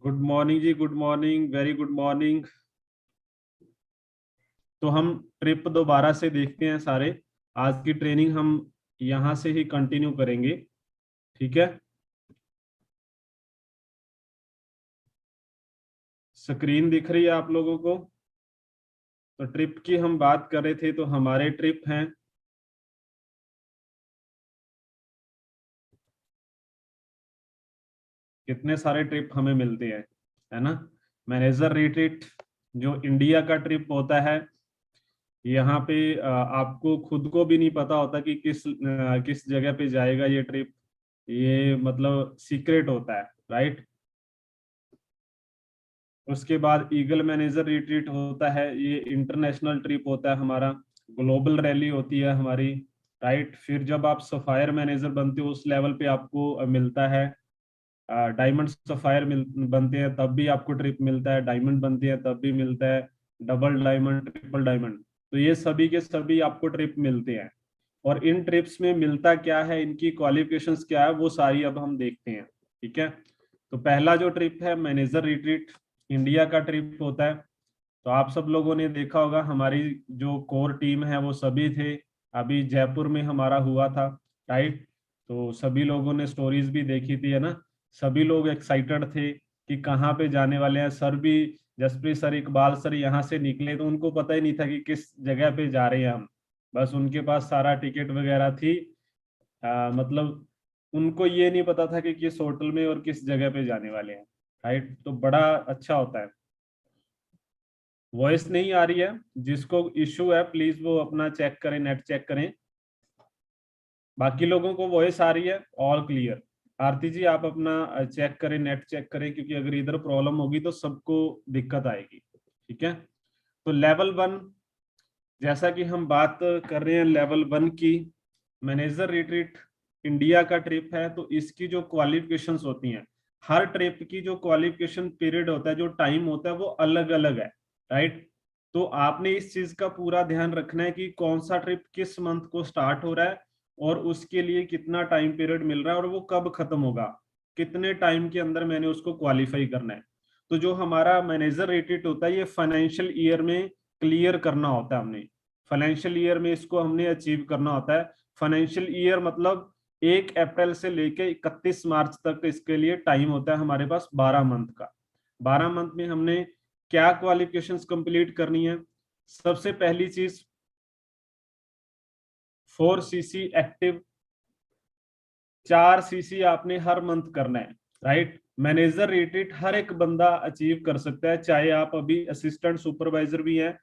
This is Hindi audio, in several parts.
गुड मॉर्निंग जी, good morning, very good morning. तो हम ट्रिप दोबारा से देखते हैं सारे। आज की ट्रेनिंग हम यहाँ से ही कंटिन्यू करेंगे। ठीक है। स्क्रीन दिख रही है आप लोगों को? तो ट्रिप की हम बात कर रहे थे, तो हमारे ट्रिप हैं। कितने सारे ट्रिप हमें मिलते हैं, है ना। मैनेजर रिट्रीट जो इंडिया का ट्रिप होता है, यहाँ पे आपको खुद को भी नहीं पता होता कि किस जगह पे जाएगा ये ट्रिप। ये मतलब सीक्रेट होता है, राइट। उसके बाद ईगल मैनेजर रिट्रीट होता है, ये इंटरनेशनल ट्रिप होता है हमारा। ग्लोबल रैली होती है हमारी, राइट। फिर जब आप सफायर मैनेजर बनते हो उस लेवल पे आपको मिलता है। डायमंड सफायर बनते हैं तब भी आपको ट्रिप मिलता है, डायमंड बनते हैं तब भी मिलता है, डबल डायमंड, ट्रिपल डायमंड। तो ये सभी के सभी आपको ट्रिप मिलते हैं। और इन ट्रिप्स में मिलता क्या है, इनकी क्वालिफिकेशंस क्या है, वो सारी अब हम देखते हैं। ठीक है। तो पहला जो ट्रिप है मैनेजर रिट्रीट, इंडिया का ट्रिप होता है। तो आप सब लोगों ने देखा होगा, हमारी जो कोर टीम है वो सभी थे। अभी जयपुर में हमारा हुआ था, राइट। तो सभी लोगों ने स्टोरीज भी देखी थी, है ना। सभी लोग एक्साइटेड थे कि कहाँ पे जाने वाले हैं। सर भी, जसप्रीत सर, इकबाल सर यहाँ से निकले तो उनको पता ही नहीं था कि किस जगह पे जा रहे हैं हम। बस उनके पास सारा टिकट वगैरह थी। मतलब उनको ये नहीं पता था कि किस होटल में और किस जगह पे जाने वाले हैं, राइट। तो बड़ा अच्छा होता है। वॉइस नहीं आ रही है? जिसको इशू है प्लीज वो अपना चेक करें, नेट चेक करें। बाकी लोगों को वॉइस आ रही है, ऑल क्लियर। आरती जी आप अपना चेक करें, नेट चेक करें, क्योंकि अगर इधर प्रॉब्लम होगी तो सबको दिक्कत आएगी। ठीक है। तो लेवल वन, जैसा कि हम बात कर रहे हैं लेवल वन की, मैनेजर रिट्रीट इंडिया का ट्रिप है, तो इसकी जो क्वालिफिकेशंस होती हैं, हर ट्रिप की जो क्वालिफिकेशन पीरियड होता है, जो टाइम होता है, वो अलग अलग है, राइट। तो आपने इस चीज का पूरा ध्यान रखना है कि कौन सा ट्रिप किस मंथ को स्टार्ट हो रहा है और उसके लिए कितना टाइम पीरियड मिल रहा है और वो कब खत्म होगा, कितने टाइम के अंदर मैंने उसको क्वालिफाई करना है। तो जो हमारा मैनेजर रेटेड होता है, ये फाइनेंशियल ईयर में क्लियर करना होता है हमने। फाइनेंशियल ईयर में इसको हमने अचीव करना होता है। फाइनेंशियल ईयर मतलब 1 अप्रैल से लेके 31 मार्च तक इसके लिए टाइम होता है हमारे पास, 12 मंथ का। 12 मंथ में हमने क्या क्वालिफिकेशंस कंप्लीट करनी है? सबसे पहली चीज, 4 सीसी एक्टिव, 4 सीसी आपने हर मंथ करना है, राइट। मैनेजर रेटेड हर एक बंदा अचीव कर सकता है, चाहे आप अभी असिस्टेंट सुपरवाइजर भी हैं,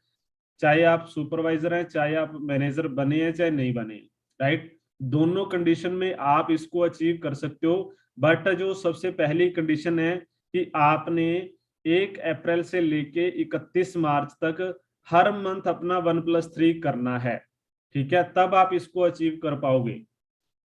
चाहे आप सुपरवाइजर हैं, चाहे आप मैनेजर बने हैं, चाहे नहीं बने, राइट। दोनों कंडीशन में आप इसको अचीव कर सकते हो। बट जो सबसे पहली कंडीशन है कि आपने 1 अप्रैल से लेके 31 मार्च तक हर मंथ अपना 1+3 करना है। ठीक है, तब आप इसको अचीव कर पाओगे।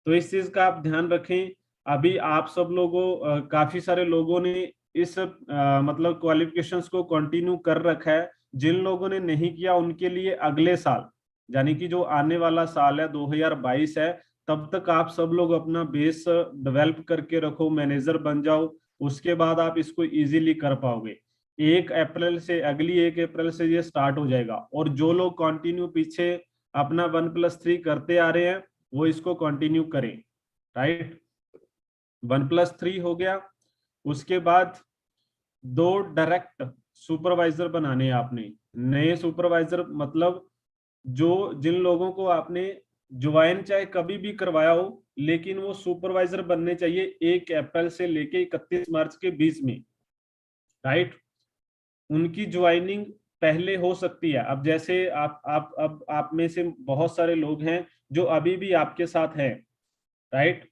तो इस चीज का आप ध्यान रखें। अभी आप सब लोगों, काफी सारे लोगों ने इस मतलब क्वालिफिकेशंस को कंटिन्यू कर रखा है। जिन लोगों ने नहीं किया उनके लिए अगले साल, यानी कि जो आने वाला साल है 2022 है, तब तक आप सब लोग अपना बेस डेवलप करके रखो, मैनेजर बन जाओ। उसके बाद आप इसको इजीली कर पाओगे। 1 अप्रैल से, अगली 1 अप्रैल से ये स्टार्ट हो जाएगा। और जो लोग कंटिन्यू पीछे अपना 1+3 करते आ रहे हैं, वो इसको कंटिन्यू करें, राइट। 1+3 हो गया। उसके बाद 2 डायरेक्ट सुपरवाइजर बनाने हैं आपने। नए सुपरवाइजर मतलब जो, जिन लोगों को आपने ज्वाइन चाहे कभी भी करवाया हो, लेकिन वो सुपरवाइजर बनने चाहिए 1 अप्रैल से लेके 31 मार्च के बीच में, राइट। उनकी ज्वाइनिंग पहले हो सकती है। अब जैसे आप अब आप में से बहुत सारे लोग हैं जो अभी भी आपके साथ हैं, राइट।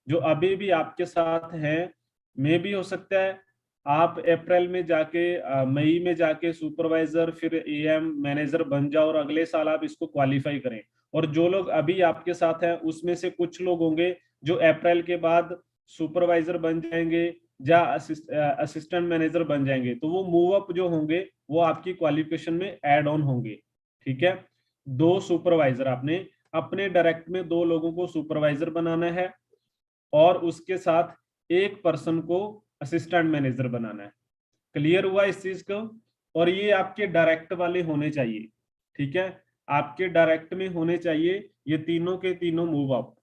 जो अभी भी आपके साथ हैं, में भी हो सकता है आप अप्रैल में जाके, मई में जाके सुपरवाइजर, फिर एएम मैनेजर बन जाओ और अगले साल आप इसको क्वालिफाई करें। और जो लोग अभी आपके साथ हैं उसमें से कुछ लोग होंगे जो अप्रैल के बाद सुपरवाइजर बन जाएंगे या असिस्टेंट मैनेजर बन जाएंगे, तो वो मूव अप जो होंगे वो आपकी क्वालिफिकेशन में ऐड ऑन होंगे। ठीक है। 2 सुपरवाइजर आपने अपने डायरेक्ट में 2 लोगों को सुपरवाइजर बनाना है, और उसके साथ एक पर्सन को असिस्टेंट मैनेजर बनाना है। क्लियर हुआ इस चीज को? और ये आपके डायरेक्ट वाले होने चाहिए, ठीक है, आपके डायरेक्ट में होने चाहिए ये तीनों के तीनों मूव अप।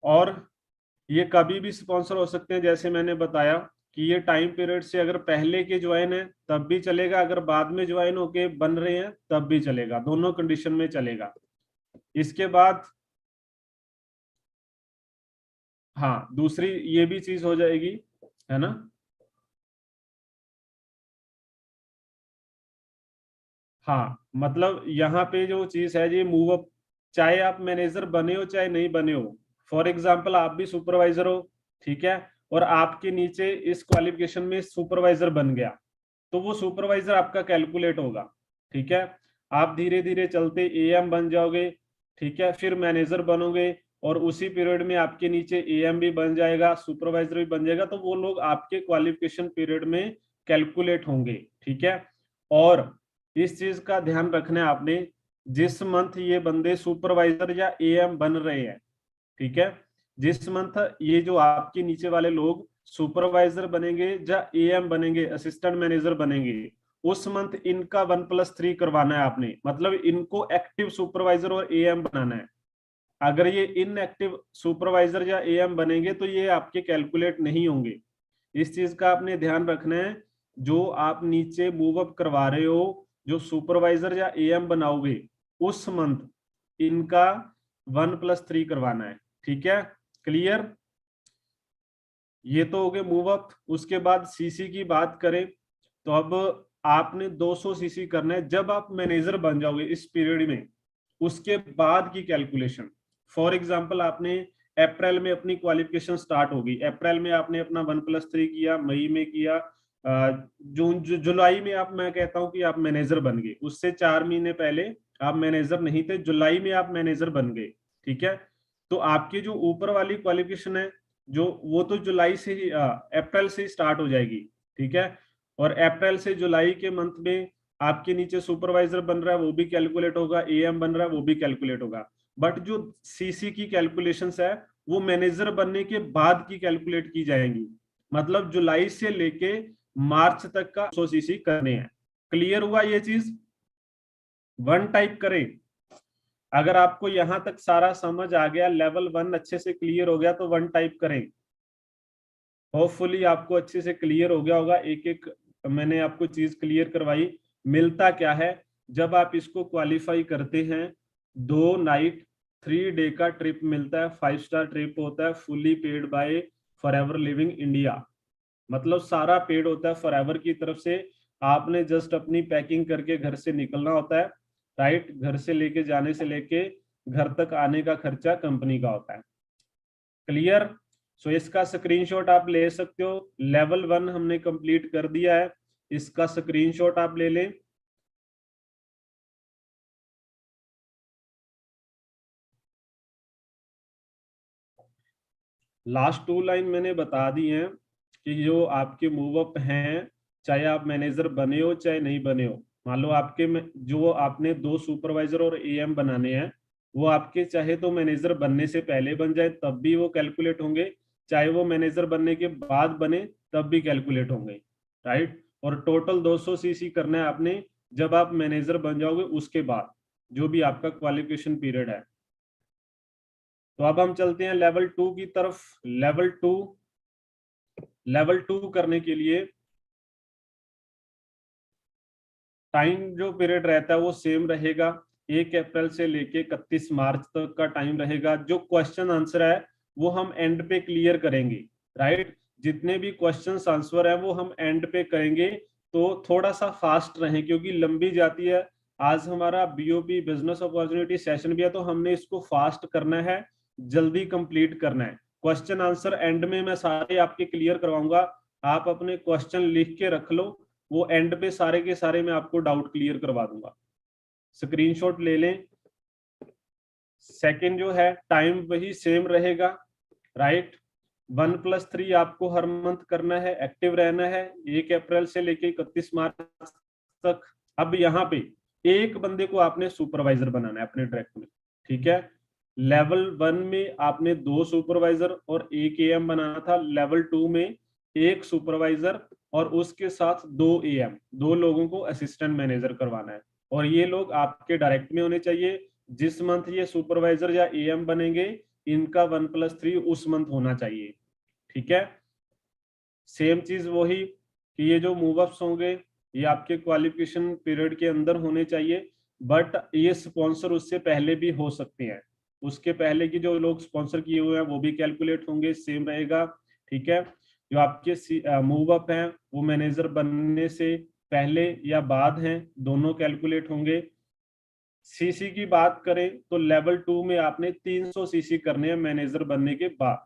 और ये कभी भी स्पॉन्सर हो सकते हैं, जैसे मैंने बताया कि ये टाइम पीरियड से अगर पहले के ज्वाइन है तब भी चलेगा, अगर बाद में ज्वाइन होके बन रहे हैं तब भी चलेगा, दोनों कंडीशन में चलेगा। इसके बाद हाँ, दूसरी ये भी चीज हो जाएगी, है ना। हाँ, मतलब यहाँ पे जो चीज है ये मूव अप, चाहे आप मैनेजर बने हो चाहे नहीं बने हो, फॉर एग्जाम्पल आप भी सुपरवाइजर हो, ठीक है, और आपके नीचे इस क्वालिफिकेशन में सुपरवाइजर बन गया, तो वो सुपरवाइजर आपका कैलकुलेट होगा, ठीक है। आप धीरे धीरे चलते एएम बन जाओगे, ठीक है, फिर मैनेजर बनोगे, और उसी पीरियड में आपके नीचे एएम भी बन जाएगा, सुपरवाइजर भी बन जाएगा, तो वो लोग आपके क्वालिफिकेशन पीरियड में कैलकुलेट होंगे, ठीक है। और इस चीज का ध्यान रखना है आपने, जिस मंथ ये बंदे सुपरवाइजर या एएम बन रहे हैं, ठीक है, जिस मंथ ये जो आपके नीचे वाले लोग सुपरवाइजर बनेंगे या एएम बनेंगे, असिस्टेंट मैनेजर बनेंगे, उस मंथ इनका 1+3 करवाना है आपने, मतलब इनको एक्टिव सुपरवाइजर और एएम बनाना है। अगर ये इनएक्टिव सुपरवाइजर या एएम बनेंगे तो ये आपके कैलकुलेट नहीं होंगे। इस चीज का आपने ध्यान रखना है। जो आप नीचे मूव अप करवा रहे हो, जो सुपरवाइजर या एएम बनाओगे, उस मंथ इनका 1+3 करवाना है, ठीक है। क्लियर? ये तो हो गए मूव अप। उसके बाद सीसी की बात करें तो अब आपने 200 सीसी करना है जब आप मैनेजर बन जाओगे इस पीरियड में, उसके बाद की कैलकुलेशन। फॉर एग्जांपल आपने अप्रैल में अपनी क्वालिफिकेशन स्टार्ट होगी, अप्रैल में आपने अपना 1+3 किया, मई में किया, जून जुलाई में आप, मैं कहता हूं कि आप मैनेजर बन गए, उससे 4 महीने पहले आप मैनेजर नहीं थे, जुलाई में आप मैनेजर बन गए, ठीक है। तो आपकी जो ऊपर वाली क्वालिफिकेशन है, जो वो तो जुलाई से ही अप्रैल से ही स्टार्ट हो जाएगी, ठीक है। और अप्रैल से जुलाई के मंथ में आपके नीचे सुपरवाइजर बन रहा है वो भी कैलकुलेट होगा, एएम बन रहा है वो भी कैलकुलेट होगा। बट जो सीसी की कैलकुलेशंस है वो मैनेजर बनने के बाद की कैलकुलेट की जाएंगी, मतलब जुलाई से लेके मार्च तक का 100 सीसी करने हैं। क्लियर हुआ ये चीज? वन टाइप करें। अगर आपको यहां तक सारा समझ आ गया, लेवल 1 अच्छे से क्लियर हो गया, तो वन टाइप करें। होपफुली आपको अच्छे से क्लियर हो गया होगा, एक एक मैंने आपको चीज क्लियर करवाई। मिलता क्या है, जब आप इसको क्वालिफाई करते हैं, 2 नाइट 3 डे का ट्रिप मिलता है, 5 स्टार ट्रिप होता है, fully paid by forever living India, मतलब सारा पेड होता है फॉरएवर की तरफ से। आपने जस्ट अपनी पैकिंग करके घर से निकलना होता है, राइट, घर से लेके जाने से लेके घर तक आने का खर्चा कंपनी का होता है। क्लियर? सो इसका स्क्रीनशॉट आप ले सकते हो। लेवल 1 हमने कंप्लीट कर दिया है, इसका स्क्रीनशॉट आप ले लें। लास्ट 2 लाइन मैंने बता दी हैं कि जो आपके मूव अप हैं, चाहे आप मैनेजर बने हो चाहे नहीं बने हो, मान लो आपके जो आपने 2 सुपरवाइजर और एएम बनाने हैं, वो आपके चाहे तो मैनेजर बनने से पहले बन जाए तब भी वो कैलकुलेट होंगे, चाहे वो मैनेजर बनने के बाद बने तब भी कैलकुलेट होंगे, राइट। और टोटल 200 सीसी करना है आपने जब आप मैनेजर बन जाओगे उसके बाद, जो भी आपका क्वालिफिकेशन पीरियड है। तो अब हम चलते हैं लेवल 2 की तरफ। लेवल 2 करने के लिए टाइम जो पीरियड रहता है वो सेम रहेगा, 1 अप्रैल से लेके 31 मार्च तक का टाइम रहेगा। जो क्वेश्चन आंसर है वो हम एंड पे क्लियर करेंगे, राइट। जितने भी क्वेश्चन आंसर है वो हम एंड पे करेंगे, तो थोड़ा सा फास्ट रहें क्योंकि लंबी जाती है। आज हमारा बीओपी बिजनेस अपॉर्चुनिटी सेशन भी है, तो हमने इसको फास्ट करना है, जल्दी कंप्लीट करना है। क्वेश्चन आंसर एंड में मैं सारे आपके क्लियर करवाऊंगा, आप अपने क्वेश्चन लिख के रख लो, वो एंड पे सारे के सारे मैं आपको डाउट क्लियर करवा दूंगा। स्क्रीनशॉट ले लें। सेकंड जो है टाइम वही सेम रहेगा, राइट। 1+3 आपको हर मंथ करना है, एक्टिव रहना है 1 अप्रैल से लेके 31 मार्च तक। अब यहाँ पे एक बंदे को आपने सुपरवाइजर बनाना है अपने डायरेक्ट में, ठीक है। लेवल 1 में आपने 2 सुपरवाइजर और 1 एएम बनाना था, लेवल 2 में 1 सुपरवाइजर और उसके साथ 2 एएम, 2 लोगों को असिस्टेंट मैनेजर करवाना है, और ये लोग आपके डायरेक्ट में होने चाहिए। जिस मंथ ये सुपरवाइजर या एएम बनेंगे, इनका 1+3 उस मंथ होना चाहिए। ठीक है, सेम चीज वही कि ये जो मूव अप्स होंगे ये आपके क्वालिफिकेशन पीरियड के अंदर होने चाहिए, बट ये स्पॉन्सर उससे पहले भी हो सकते हैं। उसके पहले की जो लोग स्पॉन्सर किए हुए हैं वो भी कैलकुलेट होंगे, सेम रहेगा। ठीक है, जो आपके मूव अप हैं वो मैनेजर बनने से पहले या बाद हैं, दोनों कैलकुलेट होंगे। सीसी की बात करें तो लेवल 2 में आपने 300 सीसी करने हैं मैनेजर बनने के बाद,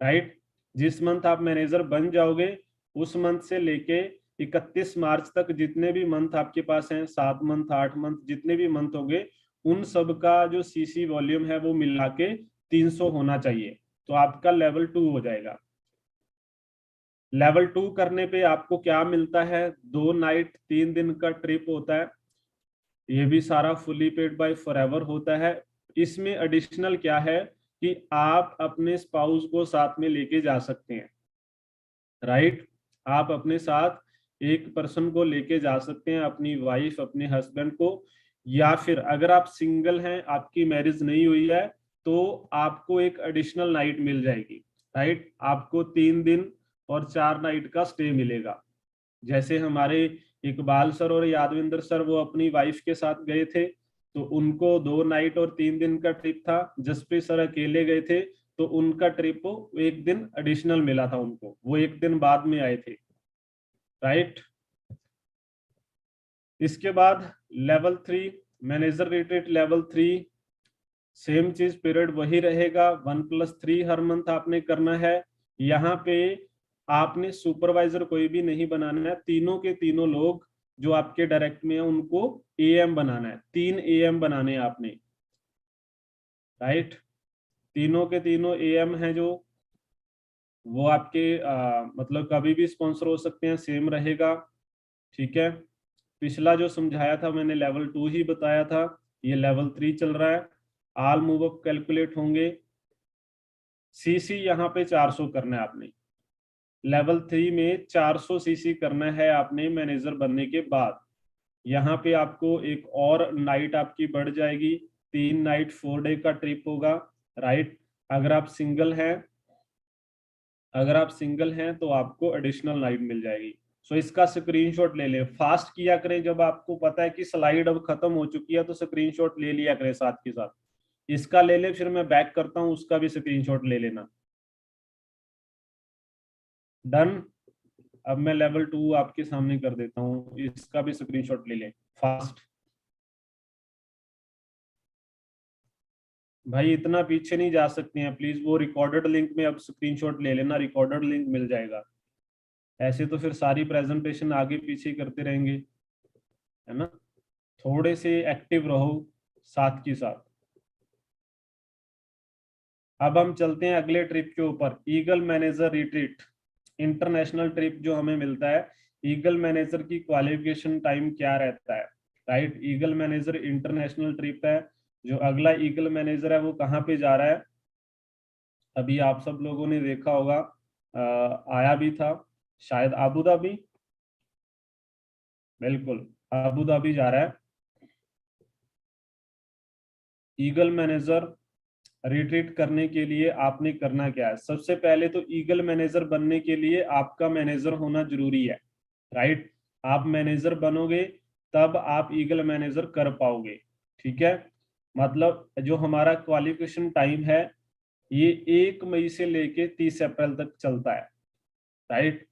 राइट। जिस मंथ आप मैनेजर बन जाओगे उस मंथ से लेके 31 मार्च तक जितने भी मंथ आपके पास हैं, 7 मंथ 8 मंथ जितने भी मंथ होंगे, उन सब का जो सीसी वॉल्यूम है वो मिला के 300 होना चाहिए, तो आपका लेवल 2 हो जाएगा। लेवल 2 करने पे आपको क्या मिलता है, 2 नाइट 3 दिन का ट्रिप होता है, ये भी सारा फुली पेड बाय फॉरएवर होता है। इसमें एडिशनल क्या है कि आप अपने स्पाउस को साथ में लेके जा सकते हैं, राइट। आप अपने साथ एक पर्सन को लेके जा सकते हैं, अपनी वाइफ अपने हस्बैंड को, या फिर अगर आप सिंगल हैं, आपकी मैरिज नहीं हुई है, तो आपको एक एडिशनल नाइट मिल जाएगी, राइट। आपको 3 दिन और 4 नाइट का स्टे मिलेगा। जैसे हमारे इकबाल सर और यादविंदर सर वो अपनी वाइफ के साथ गए थे, तो उनको 2 नाइट और 3 दिन का ट्रिप था। जसप्रीत सर अकेले गए थे, तो उनका ट्रिप वो 1 दिन एडिशनल मिला था उनको, वो 1 दिन बाद में आए थे, राइट। इसके बाद level 3 manager retreat, level 3 same चीज, पीरियड वही रहेगा, 1+3 हर मंथ आपने करना है। यहाँ पे आपने सुपरवाइजर कोई भी नहीं बनाना है, तीनों के तीनों लोग जो आपके डायरेक्ट में है उनको एएम बनाना है, 3 एएम बनाने हैं आपने, राइट। तीनों के तीनों एएम हैं जो वो आपके मतलब कभी भी स्पॉन्सर हो सकते हैं, सेम रहेगा। ठीक है, पिछला जो समझाया था मैंने लेवल 2 ही बताया था, ये लेवल 3 चल रहा है। आल मूव अप कैलकुलेट होंगे। सीसी यहाँ पे 400 करना है आपने, लेवल 3 में 400 सीसी करना है आपने मैनेजर बनने के बाद। यहाँ पे आपको एक और नाइट आपकी बढ़ जाएगी, 3 नाइट 4 डे का ट्रिप होगा, राइट। अगर आप सिंगल हैं, अगर आप सिंगल हैं तो आपको एडिशनल नाइट मिल जाएगी। सो इसका स्क्रीनशॉट ले लें, फास्ट किया करें, जब आपको पता है कि स्लाइड अब खत्म हो चुकी है तो स्क्रीनशॉट ले लिया करें साथ के साथ। इसका ले ले, फिर मैं बैक करता हूं, उसका भी स्क्रीनशॉट ले लेना। डन। अब मैं लेवल 2 आपके सामने कर देता हूँ, इसका भी स्क्रीनशॉट ले लें फास्ट। भाई इतना पीछे नहीं जा सकते हैं प्लीज, वो रिकॉर्डेड लिंक में अब स्क्रीनशॉट ले लेना, रिकॉर्डेड लिंक मिल जाएगा। ऐसे तो फिर सारी प्रेजेंटेशन आगे पीछे करते रहेंगे, है ना। थोड़े से एक्टिव रहो साथ के साथ। अब हम चलते हैं अगले ट्रिप के ऊपर, eagle manager retreat, international trip जो हमें मिलता है। ईगल मैनेजर की क्वालिफिकेशन टाइम क्या रहता है, right. Eagle manager international trip है। जो अगला ईगल मैनेजर है वो कहाँ पे जा रहा है, अभी आप सब लोगों ने देखा होगा, आया भी था शायद, अबू धाबी, बिल्कुल अबू धाबी जा रहा है। ईगल मैनेजर रिट्रीट करने के लिए आपने करना क्या है, सबसे पहले तो ईगल मैनेजर बनने के लिए आपका मैनेजर होना जरूरी है, राइट। आप मैनेजर बनोगे तब आप ईगल मैनेजर कर पाओगे। ठीक है, मतलब जो हमारा क्वालिफिकेशन टाइम है ये 1 मई से लेके 30 अप्रैल तक चलता है, राइट।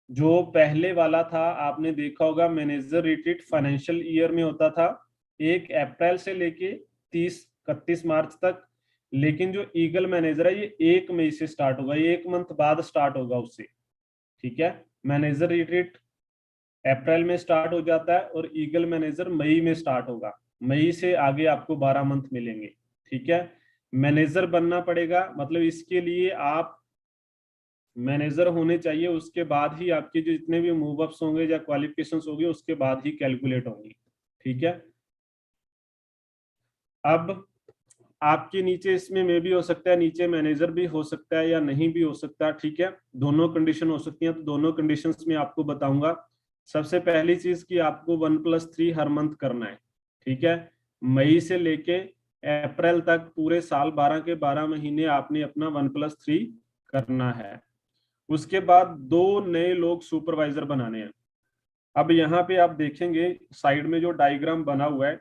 जो पहले वाला था आपने देखा होगा, मैनेजर रिट्रीट फाइनेंशियल ईयर में होता था, 1 अप्रैल से लेके 31 मार्च तक। लेकिन जो ईगल मैनेजर है ये 1 मई से स्टार्ट होगा, ये 1 मंथ बाद स्टार्ट होगा उससे। ठीक है, मैनेजर रिट्रीट अप्रैल में स्टार्ट हो जाता है और ईगल मैनेजर मई में स्टार्ट होगा, मई से आगे आपको 12 मंथ मिलेंगे। ठीक है, मैनेजर बनना पड़ेगा, मतलब इसके लिए आप मैनेजर होने चाहिए, उसके बाद ही आपके जो जितने भी मूव अप्स होंगे या क्वालिफिकेशंस होंगे उसके बाद ही कैलकुलेट होंगी। ठीक है, अब आपके नीचे इसमें में भी हो सकता है, नीचे मैनेजर भी हो सकता है या नहीं भी हो सकता, ठीक है, दोनों कंडीशन हो सकती हैं। तो दोनों कंडीशंस में आपको बताऊंगा। सबसे पहली चीज कि आपको 1+3 हर मंथ करना है, ठीक है। मई से लेके अप्रैल तक पूरे साल 12 के 12 महीने आपने अपना 1+3 करना है। उसके बाद 2 नए लोग सुपरवाइजर बनाने हैं। अब यहाँ पे आप देखेंगे साइड में जो डायग्राम बना हुआ है,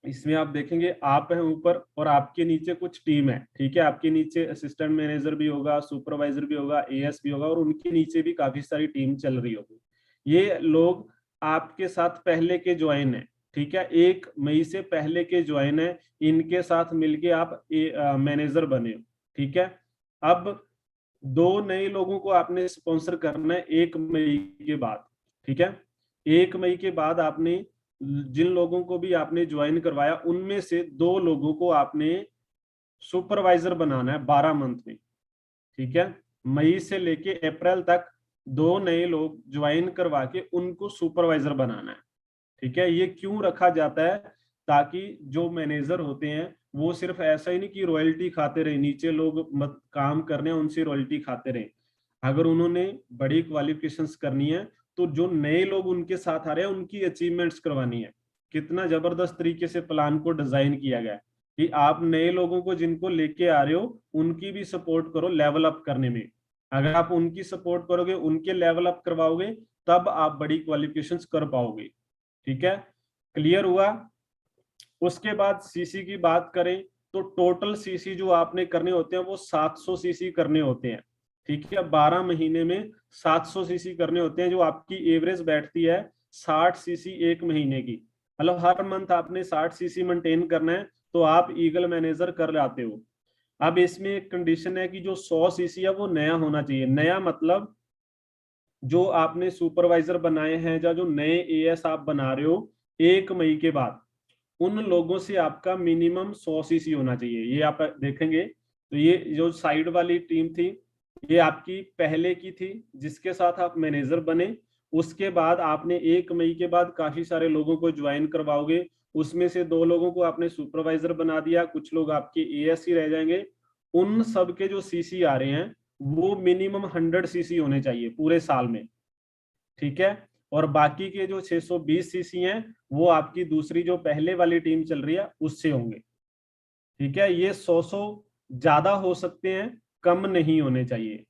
इसमें आप देखेंगे आप हैं ऊपर और आपके नीचे कुछ टीम है, ठीक है। आपके नीचे असिस्टेंट मैनेजर भी होगा, सुपरवाइजर भी होगा, एएस भी होगा, और उनके नीचे भी काफी सारी टीम चल रही होगी। ये लोग आपके साथ पहले के ज्वाइन है, ठीक है, 1 मई से पहले के ज्वाइन है, इनके साथ मिलके आप मैनेजर बने हो, ठीक है। अब 2 नए लोगों को आपने स्पॉन्सर करना है 1 मई के बाद, ठीक है। 1 मई के बाद आपने जिन लोगों को भी आपने ज्वाइन करवाया उनमें से 2 लोगों को आपने सुपरवाइजर बनाना है 12 मंथ में, ठीक है। मई से लेके अप्रैल तक 2 नए लोग ज्वाइन करवा के उनको सुपरवाइजर बनाना है, ठीक है। ये क्यों रखा जाता है? ताकि जो मैनेजर होते हैं वो सिर्फ ऐसा ही नहीं कि रॉयल्टी खाते रहे, नीचे लोग मत काम कर रहे हैं उनसे रॉयल्टी खाते रहे। अगर उन्होंने बड़ी क्वालिफिकेशंस करनी है तो जो नए लोग उनके साथ आ रहे हैं उनकी अचीवमेंट्स करवानी है। कितना जबरदस्त तरीके से प्लान को डिजाइन किया गया है कि आप नए लोगों को जिनको लेके आ रहे हो उनकी भी सपोर्ट करो लेवल अप करने में। अगर आप उनकी सपोर्ट करोगे, उनके लेवल अप करवाओगे, तब आप बड़ी क्वालिफिकेशंस कर पाओगे, ठीक है। क्लियर हुआ? उसके बाद सीसी की बात करें तो टोटल सीसी जो आपने करने होते हैं वो 700 सीसी करने होते हैं, ठीक है। 12 महीने में 700 सीसी करने होते हैं, जो आपकी एवरेज बैठती है 60 सीसी 1 महीने की। मतलब हर मंथ आपने 60 सीसी मेंटेन करना है, तो आप ईगल मैनेजर कर लाते हो। अब इसमें एक कंडीशन है कि जो 100 सीसी है वो नया होना चाहिए। नया मतलब जो आपने सुपरवाइजर बनाए हैं या जो नए एएस आप बना रहे हो 1 मई के बाद, उन लोगों से आपका मिनिमम 100 सीसी होना चाहिए। ये आप देखेंगे तो ये जो साइड वाली टीम थी ये आपकी पहले की थी जिसके साथ आप मैनेजर बने। उसके बाद आपने 1 मई के बाद काफी सारे लोगों को ज्वाइन करवाओगे, उसमें से 2 लोगों को आपने सुपरवाइजर बना दिया, कुछ लोग आपके एएस ही रह जाएंगे। उन सब के जो सीसी आ रहे हैं वो मिनिमम 100 सीसी होने चाहिए पूरे साल में, ठीक है। और बाकी के जो 620 सीसी हैं वो आपकी दूसरी जो पहले वाली टीम चल रही है उससे होंगे, ठीक है। ये 100 ज्यादा हो सकते हैं, कम नहीं होने चाहिए।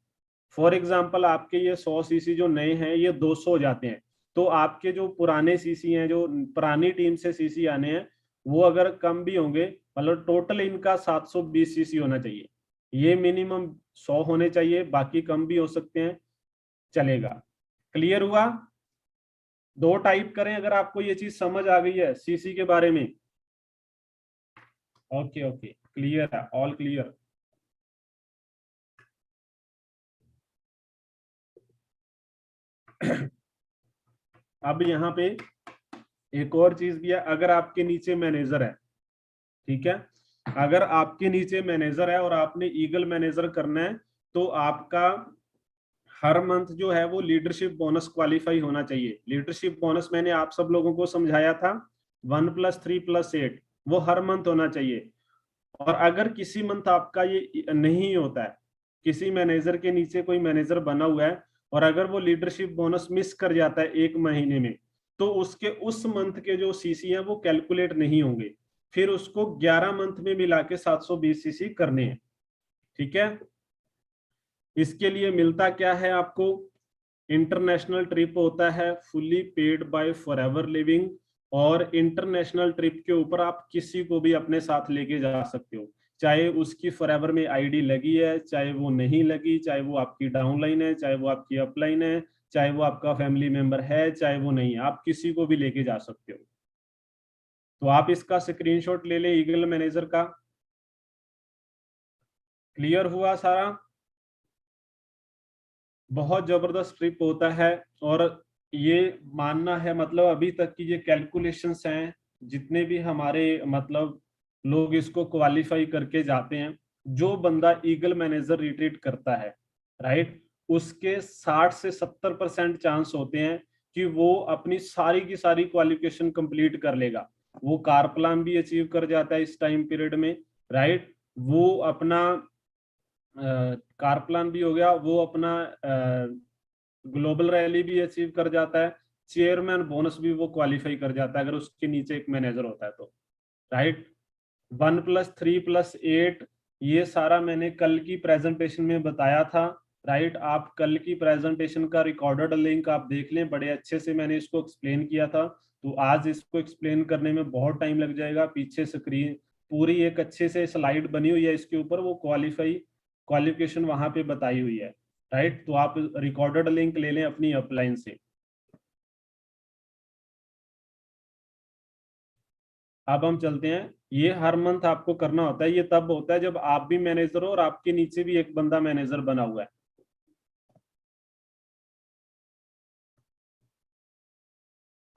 फॉर एग्जाम्पल आपके ये 100 सीसी जो नए हैं ये 200 हो जाते हैं, तो आपके जो पुराने सीसी हैं, जो पुरानी टीम से सीसी आने हैं, वो अगर कम भी होंगे, मतलब टोटल इनका 720 सीसी होना चाहिए। ये मिनिमम 100 होने चाहिए, बाकी कम भी हो सकते हैं, चलेगा। क्लियर हुआ? 2 टाइप करें अगर आपको ये चीज समझ आ गई है सीसी के बारे में। ओके ओके, क्लियर है, ऑल क्लियर। अब यहाँ पे एक और चीज भी है, अगर आपके नीचे मैनेजर है, ठीक है, अगर आपके नीचे मैनेजर है और आपने ईगल मैनेजर करना है, तो आपका हर मंथ जो है वो लीडरशिप बोनस क्वालिफाई होना चाहिए। लीडरशिप बोनस मैंने आप सब लोगों को समझाया था, 1+3+8, वो हर मंथ होना चाहिए। और अगर किसी मंथ आपका ये नहीं होता है, किसी मैनेजर के नीचे कोई मैनेजर बना हुआ है और अगर वो लीडरशिप बोनस मिस कर जाता है 1 महीने में, तो उसके उस मंथ के जो सीसी हैं वो कैलकुलेट नहीं होंगे, फिर उसको 11 मंथ में मिला के 720 सीसी करने हैं, ठीक है। इसके लिए मिलता क्या है आपको? इंटरनेशनल ट्रिप होता है fully paid by forever living, और इंटरनेशनल ट्रिप के ऊपर आप किसी को भी अपने साथ लेके जा सकते हो, चाहे उसकी फॉरएवर में आईडी लगी है, चाहे वो नहीं लगी, चाहे वो आपकी डाउनलाइन है, चाहे वो आपकी अपलाइन है, चाहे वो आपका फैमिली मेंबर है, चाहे वो नहीं है, आप किसी को भी लेके जा सकते हो। तो आप इसका स्क्रीनशॉट ले ले ईगल मैनेजर का। क्लियर हुआ सारा? बहुत जबरदस्त ट्रिप होता है। और ये मानना है, मतलब अभी तक की ये कैलकुलेशंस हैं, जितने भी हमारे मतलब लोग इसको क्वालिफाई करके जाते हैं, जो बंदा ईगल मैनेजर रिट्रीट करता है, राइट, उसके 60 से 70% चांस होते हैं कि वो अपनी सारी की सारी क्वालिफिकेशन कंप्लीट कर लेगा। वो कार प्लान भी अचीव कर जाता है इस टाइम पीरियड में, राइट। वो अपना कार प्लान भी हो गया, वो अपना ग्लोबल रैली भी अचीव कर जाता है, चेयरमैन बोनस भी वो क्वालिफाई कर जाता है अगर उसके नीचे एक मैनेजर होता है तो। राइट। 1+3+8 ये सारा मैंने कल की प्रेजेंटेशन में बताया था। राइट। आप कल की प्रेजेंटेशन का रिकॉर्डेड लिंक आप देख लें, बड़े अच्छे से मैंने इसको एक्सप्लेन किया था। तो आज इसको एक्सप्लेन करने में बहुत टाइम लग जाएगा, पीछे स्क्रीन पूरी एक अच्छे से स्लाइड बनी हुई है इसके ऊपर, वो क्वालिफिकेशन वहां पे बताई हुई है। राइट। तो आप रिकॉर्डेड लिंक ले लें अपनी अपलाइन से। अब हम चलते हैं, ये हर मंथ आपको करना होता है, ये तब होता है जब आप भी मैनेजर हो और आपके नीचे भी एक बंदा मैनेजर बना हुआ है।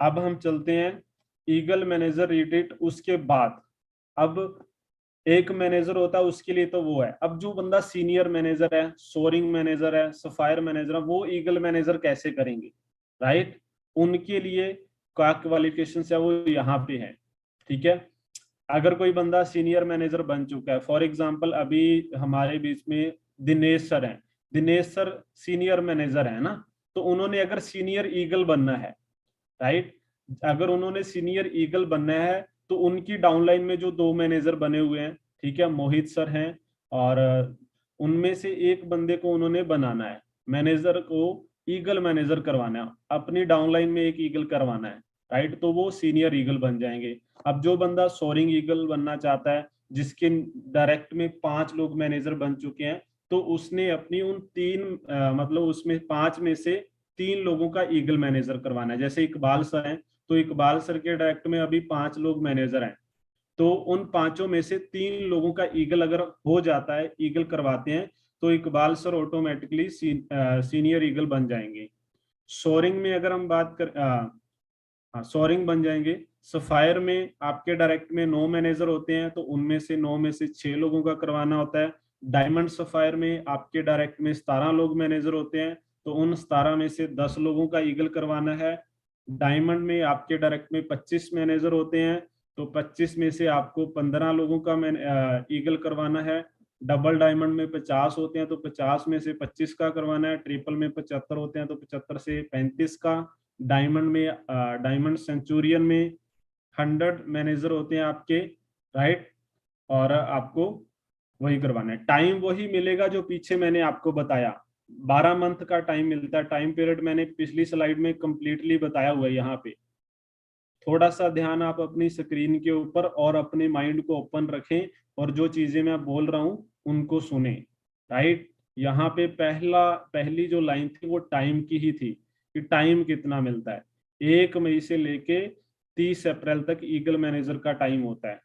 अब हम चलते हैं ईगल मैनेजर रिट्रीट उसके बाद। अब एक मैनेजर होता है उसके लिए, तो वो है। अब जो बंदा सीनियर मैनेजर है, सोरिंग मैनेजर है, सफायर मैनेजर है, वो ईगल मैनेजर कैसे करेंगे? राइट। उनके लिए क्या क्वालिफिकेशन है वो यहाँ पे है। ठीक है। अगर कोई बंदा सीनियर मैनेजर बन चुका है, फॉर एग्जांपल अभी हमारे बीच में दिनेश सर हैं, दिनेश सर सीनियर मैनेजर है ना, तो उन्होंने अगर सीनियर ईगल बनना है, राइट, अगर उन्होंने सीनियर ईगल बनना है तो उनकी डाउनलाइन में जो दो मैनेजर बने हुए हैं, ठीक है, मोहित सर हैं, और उनमें से एक बंदे को उन्होंने बनाना है, मैनेजर को ईगल मैनेजर करवाना है, अपनी डाउनलाइन में एक ईगल करवाना है। राइट। तो वो सीनियर ईगल बन जाएंगे। अब जो बंदा सोरिंग ईगल बनना चाहता है, जिसके डायरेक्ट में 5 लोग मैनेजर बन चुके हैं, तो उसने अपनी उन मतलब उसमें 5 में से 3 लोगों का ईगल मैनेजर करवाना है। जैसे इकबाल सर हैं, तो इकबाल सर के डायरेक्ट में अभी 5 लोग मैनेजर हैं, तो उन 5 में से 3 लोगों का ईगल अगर हो जाता है, ईगल करवाते हैं, तो Iqbal sir automatically senior eagle बन जाएंगे। सोरिंग में अगर हम बात कर हाँ, सोरिंग बन जाएंगे। सफायर में आपके डायरेक्ट में 9 मैनेजर होते हैं, तो उनमें से 9 में से 6 लोगों का करवाना होता है। डायमंड सफायर में आपके डायरेक्ट में 17 लोग मैनेजर होते हैं, तो उन 17 में से 10 लोगों का ईगल करवाना है। डायमंड में आपके डायरेक्ट में 25 मैनेजर होते हैं, तो 25 में से आपको 15 लोगों का ईगल करवाना है। डबल डायमंड में 50 होते हैं, तो 50 में से 25 का करवाना है। ट्रिपल में 75 होते हैं, तो 75 से 35 का। डायमंड में डायमंड सेंचुरियन में 100 मैनेजर होते हैं आपके। राइट। और आपको वही करवाना है, टाइम वही मिलेगा जो पीछे मैंने आपको बताया, 12 मंथ का टाइम मिलता है। टाइम पीरियड मैंने पिछली स्लाइड में कंप्लीटली बताया हुआ है यहाँ पे। थोड़ा सा ध्यान आप अपनी स्क्रीन के ऊपर और अपने माइंड को ओपन रखें, और जो चीजें मैं बोल रहा हूं उनको सुने। राइट। यहाँ पे पहली जो लाइन थी वो टाइम की ही थी, कि टाइम कितना मिलता है। 1 मई से लेके 30 अप्रैल तक ईगल मैनेजर का टाइम होता है।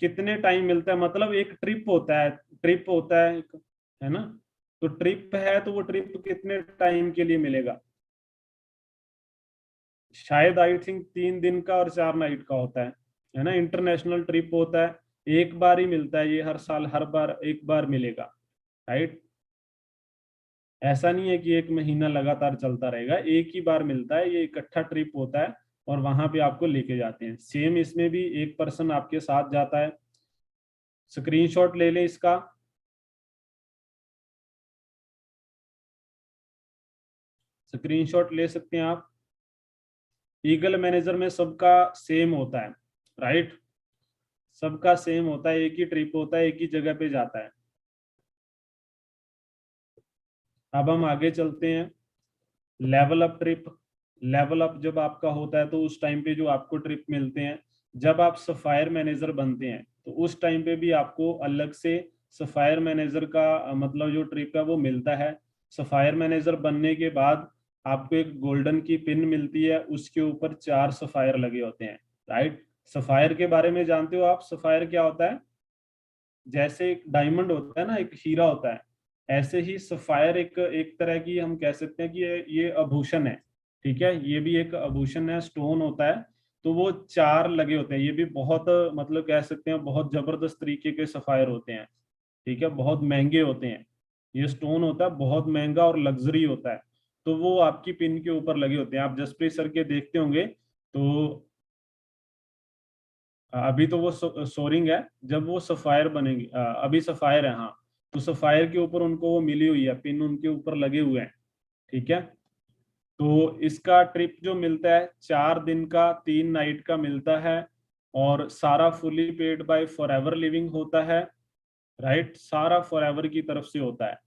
कितने टाइम मिलता है मतलब एक ट्रिप होता है, ट्रिप होता है ना, तो ट्रिप है तो वो ट्रिप कितने टाइम के लिए मिलेगा? शायद आई थिंक 3 दिन का और 4 नाइट का होता है ना, इंटरनेशनल ट्रिप होता है। एक बार ही मिलता है ये, हर साल हर बार एक बार मिलेगा। राइट। ऐसा नहीं है कि 1 महीना लगातार चलता रहेगा, एक ही बार मिलता है, ये इकट्ठा ट्रिप होता है, और वहां पे आपको लेके जाते हैं। सेम इसमें भी एक पर्सन आपके साथ जाता है। स्क्रीनशॉट ले लें इसका। स्क्रीनशॉट ले सकते हैं आप। ईगल मैनेजर में सबका सेम होता है। राइट। सबका सेम होता है, एक ही ट्रिप होता है, एक ही जगह पे जाता है। अब हम आगे चलते हैं। Level up trip. Level up जब आपका होता है तो उस टाइम पे जो आपको ट्रिप मिलते हैं, जब आप सफायर मैनेजर बनते हैं तो उस टाइम पे भी आपको अलग से सफायर मैनेजर का मतलब जो ट्रिप है वो मिलता है। सफायर मैनेजर बनने के बाद आपको एक गोल्डन की पिन मिलती है, उसके ऊपर 4 सफायर लगे होते हैं। राइट। सफायर के बारे में जानते हो आप, सफायर क्या होता है? जैसे एक डायमंड होता है ना, एक हीरा होता है, ऐसे ही सफायर एक एक तरह की हम कह सकते हैं कि ये आभूषण है। ठीक है, ये भी एक आभूषण है, स्टोन होता है। तो वो 4 लगे होते हैं, ये भी बहुत मतलब कह सकते हैं बहुत जबरदस्त तरीके के सफायर होते हैं। ठीक है, बहुत महंगे होते हैं। ये स्टोन होता है बहुत महंगा और लग्जरी होता है। तो वो आपकी पिन के ऊपर लगे होते हैं, आप जसप्रीत सर के देखते होंगे। तो अभी तो वो सोरिंग है, जब वो सफायर बनेंगे, अभी सफायर है हाँ, तो सफायर के ऊपर उनको वो मिली हुई है, पिन उनके ऊपर लगे हुए हैं। ठीक है, तो इसका ट्रिप जो मिलता है 4 दिन का 3 नाइट का मिलता है, और सारा fully paid by forever living होता है, राइट, सारा फॉरएवर की तरफ से होता है।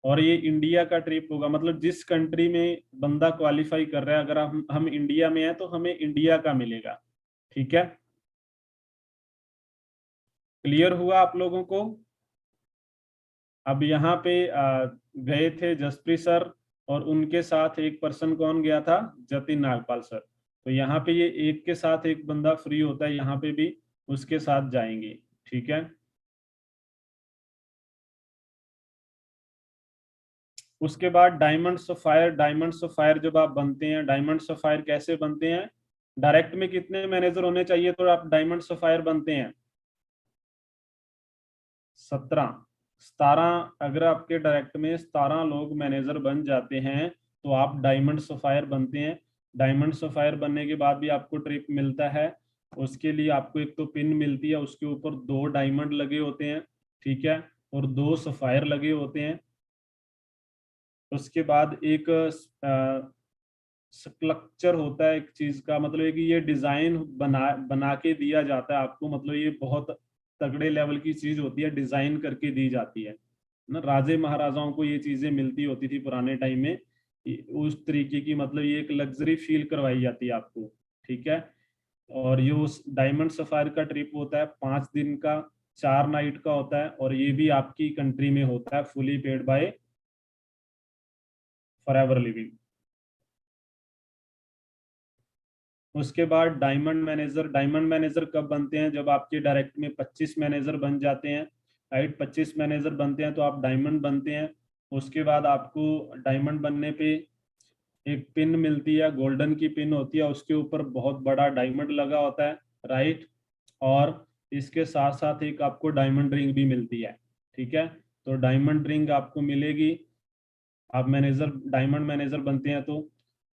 और ये इंडिया का ट्रिप होगा, मतलब जिस कंट्री में बंदा क्वालिफाई कर रहा है, अगर हम इंडिया में हैं तो हमें इंडिया का मिलेगा। ठीक है, क्लियर हुआ आप लोगों को? अब यहाँ पे गए थे जसप्रीत सर, और उनके साथ एक पर्सन कौन गया था, जतिन नागपाल सर। तो यहाँ पे ये एक के साथ एक बंदा फ्री होता है, यहाँ पे भी उसके साथ जाएंगे। ठीक है, उसके बाद डायमंड सफायर। डायमंड सफायर जब आप बनते हैं, डायमंड सफायर कैसे बनते हैं, डायरेक्ट में कितने मैनेजर होने चाहिए तो आप डायमंड सफायर बनते हैं? 17। 17, अगर आपके डायरेक्ट में 17 लोग मैनेजर बन जाते हैं तो आप डायमंड सफायर बनते हैं। डायमंड सफायर बनने के बाद भी आपको ट्रिप मिलता है। उसके लिए आपको एक तो पिन मिलती है, उसके ऊपर 2 डायमंड लगे होते हैं, ठीक है, और 2 सफायर लगे होते हैं। उसके बाद एक स्ट्रक्चर होता है एक चीज का, मतलब है कि ये डिजाइन बना बना के दिया जाता है आपको, मतलब ये बहुत तगड़े लेवल की चीज होती है, डिजाइन करके दी जाती है ना। राजे महाराजाओं को ये चीजें मिलती होती थी पुराने टाइम में, उस तरीके की, मतलब ये एक लग्जरी फील करवाई जाती है आपको। ठीक है, और ये उस डायमंड सफारी का ट्रिप होता है 5 दिन का, 4 नाइट का होता है, और ये भी आपकी कंट्री में होता है, fully paid by forever living. उसके बाद डायमंड मैनेजर। डायमंड मैनेजर कब बनते हैं, जब आपके डायरेक्ट में 25 मैनेजर बन जाते हैं, राइट, 25 मैनेजर बनते हैं तो आप डायमंड बनते हैं। उसके बाद आपको डायमंड बनने पे एक पिन मिलती है, गोल्डन की पिन होती है, उसके ऊपर बहुत बड़ा डायमंड लगा होता है, राइट, और इसके साथ साथ एक आपको डायमंड रिंग भी मिलती है। ठीक है, तो डायमंड रिंग आपको मिलेगी, आप मैनेजर डायमंड मैनेजर बनते हैं तो।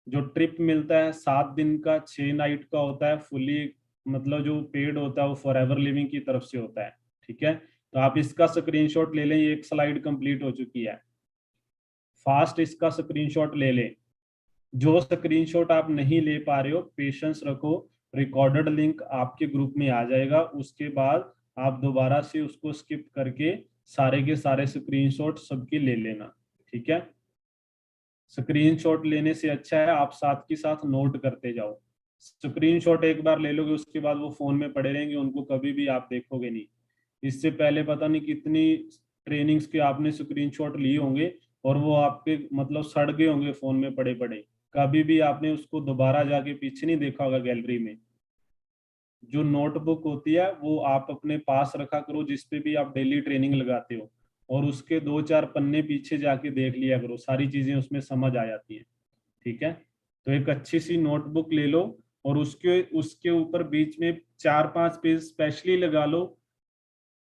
जो ट्रिप मिलता है 7 दिन का 6 नाइट का होता है, फुली, मतलब जो पेड होता है वो फॉरएवर लिविंग की तरफ से होता है। ठीक है, तो आप इसका स्क्रीनशॉट ले लें, ये एक स्लाइड कंप्लीट हो चुकी है, फास्ट इसका स्क्रीनशॉट ले लें। जो स्क्रीनशॉट आप नहीं ले पा रहे हो, पेशेंस रखो, रिकॉर्डेड लिंक आपके ग्रुप में आ जाएगा, उसके बाद आप दोबारा से उसको स्किप करके सारे के सारे स्क्रीनशॉट सबके ले लेना। ठीक है, स्क्रीनशॉट लेने से अच्छा है आप साथ के साथ नोट करते जाओ। स्क्रीनशॉट एक बार ले लोगे उसके बाद वो फोन में पड़े रहेंगे, उनको कभी भी आप देखोगे नहीं। इससे पहले पता नहीं कितनी ट्रेनिंग्स के आपने स्क्रीनशॉट लिए होंगे, और वो आपके मतलब सड़ गए होंगे फोन में पड़े पड़े, कभी भी आपने उसको दोबारा जाके पीछे नहीं देखा होगा गैलरी में। जो नोटबुक होती है वो आप अपने पास रखा करो, जिसपे भी आप डेली ट्रेनिंग लगाते हो, और उसके 2-4 पन्ने पीछे जाके देख लिया करो, सारी चीजें उसमें समझ आ जाती है। ठीक है, तो एक अच्छी सी नोटबुक ले लो, और उसके उसके ऊपर बीच में 4-5 पेज स्पेशली लगा लो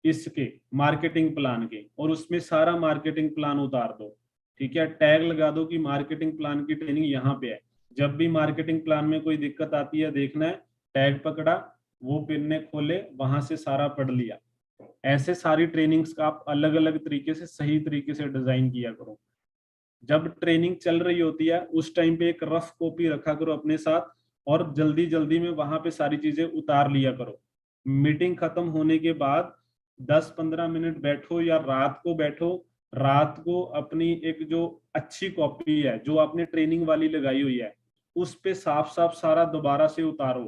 इसके मार्केटिंग प्लान के, और उसमें सारा मार्केटिंग प्लान उतार दो। ठीक है, टैग लगा दो कि मार्केटिंग प्लान की ट्रेनिंग यहाँ पे है। जब भी मार्केटिंग प्लान में कोई दिक्कत आती है देखना है, टैग पकड़ा, वो पिन ने खोले, वहां से सारा पढ़ लिया। ऐसे सारी ट्रेनिंग्स का आप अलग अलग तरीके से सही तरीके से डिजाइन किया करो। जब ट्रेनिंग चल रही होती है उस टाइम पे एक रफ कॉपी रखा करो अपने साथ, और जल्दी जल्दी में वहां पे सारी चीजें उतार लिया करो। मीटिंग खत्म होने के बाद 10-15 मिनट बैठो या रात को बैठो, रात को अपनी एक जो अच्छी कॉपी है जो आपने ट्रेनिंग वाली लगाई हुई है, उस पे साफ साफ सारा दोबारा से उतारो,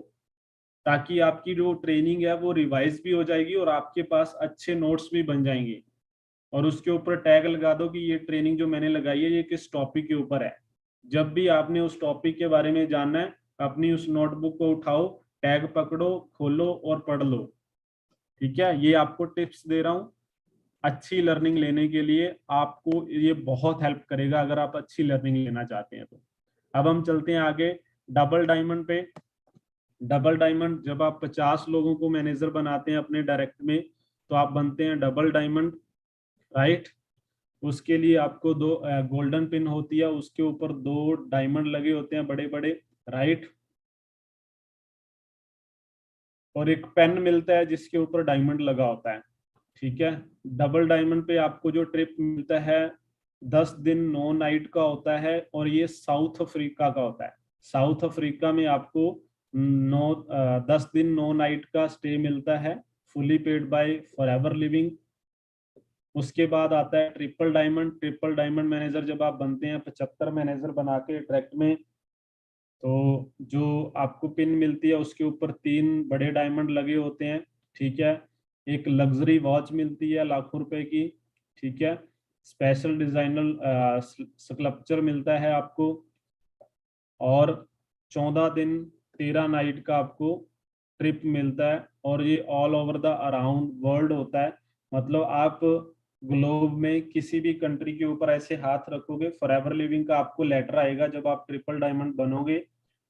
ताकि आपकी जो ट्रेनिंग है वो रिवाइज भी हो जाएगी और आपके पास अच्छे नोट्स भी बन जाएंगे। और उसके ऊपर टैग लगा दो कि ये ट्रेनिंग जो मैंने लगाई है ये किस टॉपिक के ऊपर है। जब भी आपने उस टॉपिक के बारे में जानना है, अपनी उस नोटबुक को उठाओ, टैग पकड़ो, खोलो और पढ़ लो। ठीक है, ये आपको टिप्स दे रहा हूँ अच्छी लर्निंग लेने के लिए, आपको ये बहुत हेल्प करेगा अगर आप अच्छी लर्निंग लेना चाहते हैं तो। अब हम चलते हैं आगे डबल डायमंड पे। डबल डायमंड, जब आप 50 लोगों को मैनेजर बनाते हैं अपने डायरेक्ट में तो आप बनते हैं डबल डायमंड, राइट। उसके लिए आपको 2 गोल्डन पिन होती है, उसके ऊपर 2 डायमंड लगे होते हैं बड़े बड़े, राइट। और एक पेन मिलता है जिसके ऊपर डायमंड लगा होता है, ठीक है। डबल डायमंड पे आपको जो ट्रिप मिलता है 10 दिन 9 नाइट का होता है, और ये साउथ अफ्रीका का होता है। साउथ अफ्रीका में आपको 10 दिन 9 नाइट का स्टे मिलता है, fully paid by forever living. उसके बाद आता है triple diamond. Triple diamond manager जब आप बनते हैं 75 मैनेजर बना के ट्रैक्ट में, तो जो आपको पिन मिलती है उसके ऊपर 3 बड़े डायमंड लगे होते हैं, ठीक है। एक लग्जरी वॉच मिलती है लाखों रुपए की, ठीक है। स्पेशल डिजाइनर स्कल्पचर मिलता है आपको, और 14 दिन 13 नाइट का आपको ट्रिप मिलता है, और ये all over the around world होता है। मतलब आप ग्लोब में किसी भी कंट्री के ऊपर ऐसे हाथ रखोगे, फॉरएवर लिविंग का आपको लेटर आएगा जब आप ट्रिपल डायमंड बनोगे।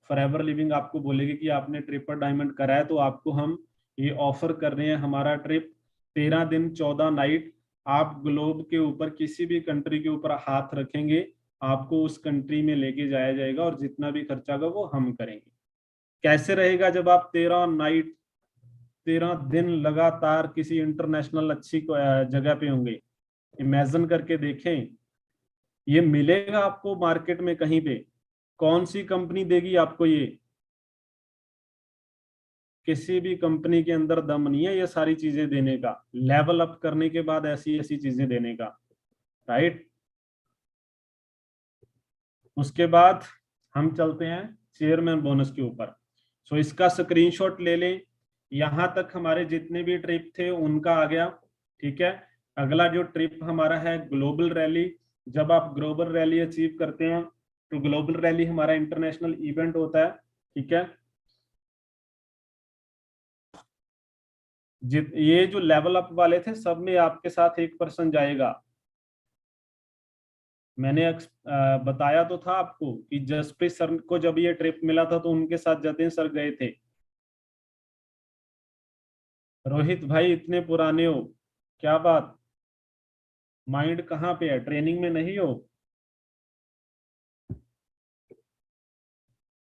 फॉरएवर लिविंग आपको बोलेगी कि आपने ट्रिपल डायमंड करा है, तो आपको हम ये ऑफर कर रहे हैं हमारा ट्रिप 13 दिन 14 नाइट। आप ग्लोब के ऊपर किसी भी कंट्री के ऊपर हाथ रखेंगे, आपको उस कंट्री में लेके जाया जाएगा, और जितना भी खर्चा होगा वो हम करेंगे। कैसे रहेगा जब आप 13 नाइट 13 दिन लगातार किसी इंटरनेशनल अच्छी जगह पे होंगे? इमेजिन करके देखें, ये मिलेगा आपको मार्केट में कहीं पे? कौन सी कंपनी देगी आपको ये? किसी भी कंपनी के अंदर दम नहीं है ये सारी चीजें देने का, लेवल अप करने के बाद ऐसी ऐसी चीजें देने का, राइट। उसके बाद हम चलते हैं चेयरमैन बोनस के ऊपर। सो इसका स्क्रीनशॉट ले लें। यहां तक हमारे जितने भी ट्रिप थे उनका आ गया, ठीक है। अगला जो ट्रिप हमारा है ग्लोबल रैली। जब आप ग्लोबल रैली अचीव करते हैं, तो ग्लोबल रैली हमारा इंटरनेशनल इवेंट होता है, ठीक है। ये जो लेवल अप वाले थे सब में आपके साथ एक पर्सन जाएगा। मैंने बताया तो था आपको कि जसप्रीत सर को जब ये ट्रिप मिला था तो उनके साथ जतिन सर गए थे। रोहित भाई इतने पुराने हो, क्या बात, माइंड कहाँ पे है, ट्रेनिंग में नहीं हो?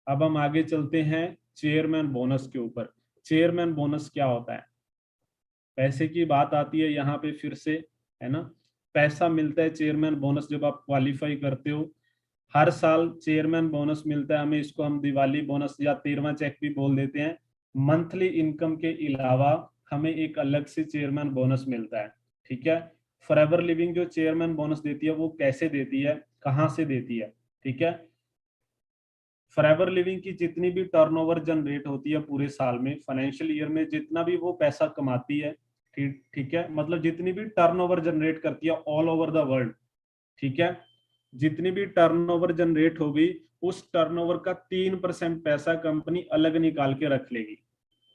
अब हम आगे चलते हैं चेयरमैन बोनस के ऊपर। चेयरमैन बोनस क्या होता है? पैसे की बात आती है यहाँ पे फिर से, है ना। पैसा मिलता है चेयरमैन बोनस जब आप क्वालिफाई करते हो। हर साल चेयरमैन बोनस मिलता है हमें, इसको हम दिवाली बोनस या 13वां चेक भी बोल देते हैं। मंथली इनकम के अलावा हमें एक अलग से चेयरमैन बोनस मिलता है, ठीक है। फॉरएवर लिविंग जो चेयरमैन बोनस देती है वो कैसे देती है, कहाँ से देती है, ठीक है। फॉरएवर लिविंग की जितनी भी टर्नओवर जनरेट होती है पूरे साल में, फाइनेंशियल ईयर में जितना भी वो पैसा कमाती है, ठीक ठीक है, मतलब जितनी भी टर्नओवर जनरेट करती है ऑल ओवर द वर्ल्ड, ठीक है। जितनी भी टर्नओवर जनरेट होगी उस टर्नओवर का 3% पैसा कंपनी अलग निकाल के रख लेगी,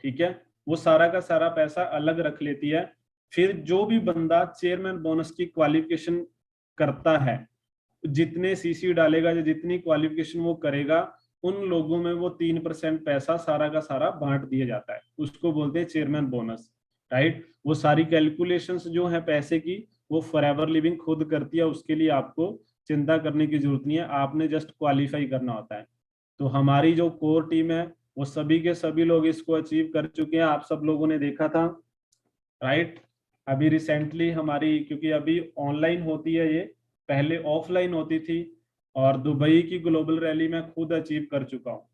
ठीक है। वो सारा का सारा पैसा अलग रख लेती है। फिर जो भी बंदा चेयरमैन बोनस की क्वालिफिकेशन करता है, जितने सीसी डालेगा या जितनी क्वालिफिकेशन वो करेगा, उन लोगों में वो 3% पैसा सारा का सारा बांट दिया जाता है, उसको बोलते हैं चेयरमैन बोनस, राइट। वो सारी कैलकुलेशंस जो है पैसे की, वो फॉरएवर लिविंग खुद करती है, उसके लिए आपको चिंता करने की जरूरत नहीं है, आपने जस्ट क्वालिफाई करना होता है। तो हमारी जो कोर टीम है वो सभी के सभी लोग इसको अचीव कर चुके हैं, आप सब लोगों ने देखा था, राइट। अभी रिसेंटली हमारी, क्योंकि अभी ऑनलाइन होती है ये, पहले ऑफलाइन होती थी, और दुबई की ग्लोबल रैली में खुद अचीव कर चुका हूँ।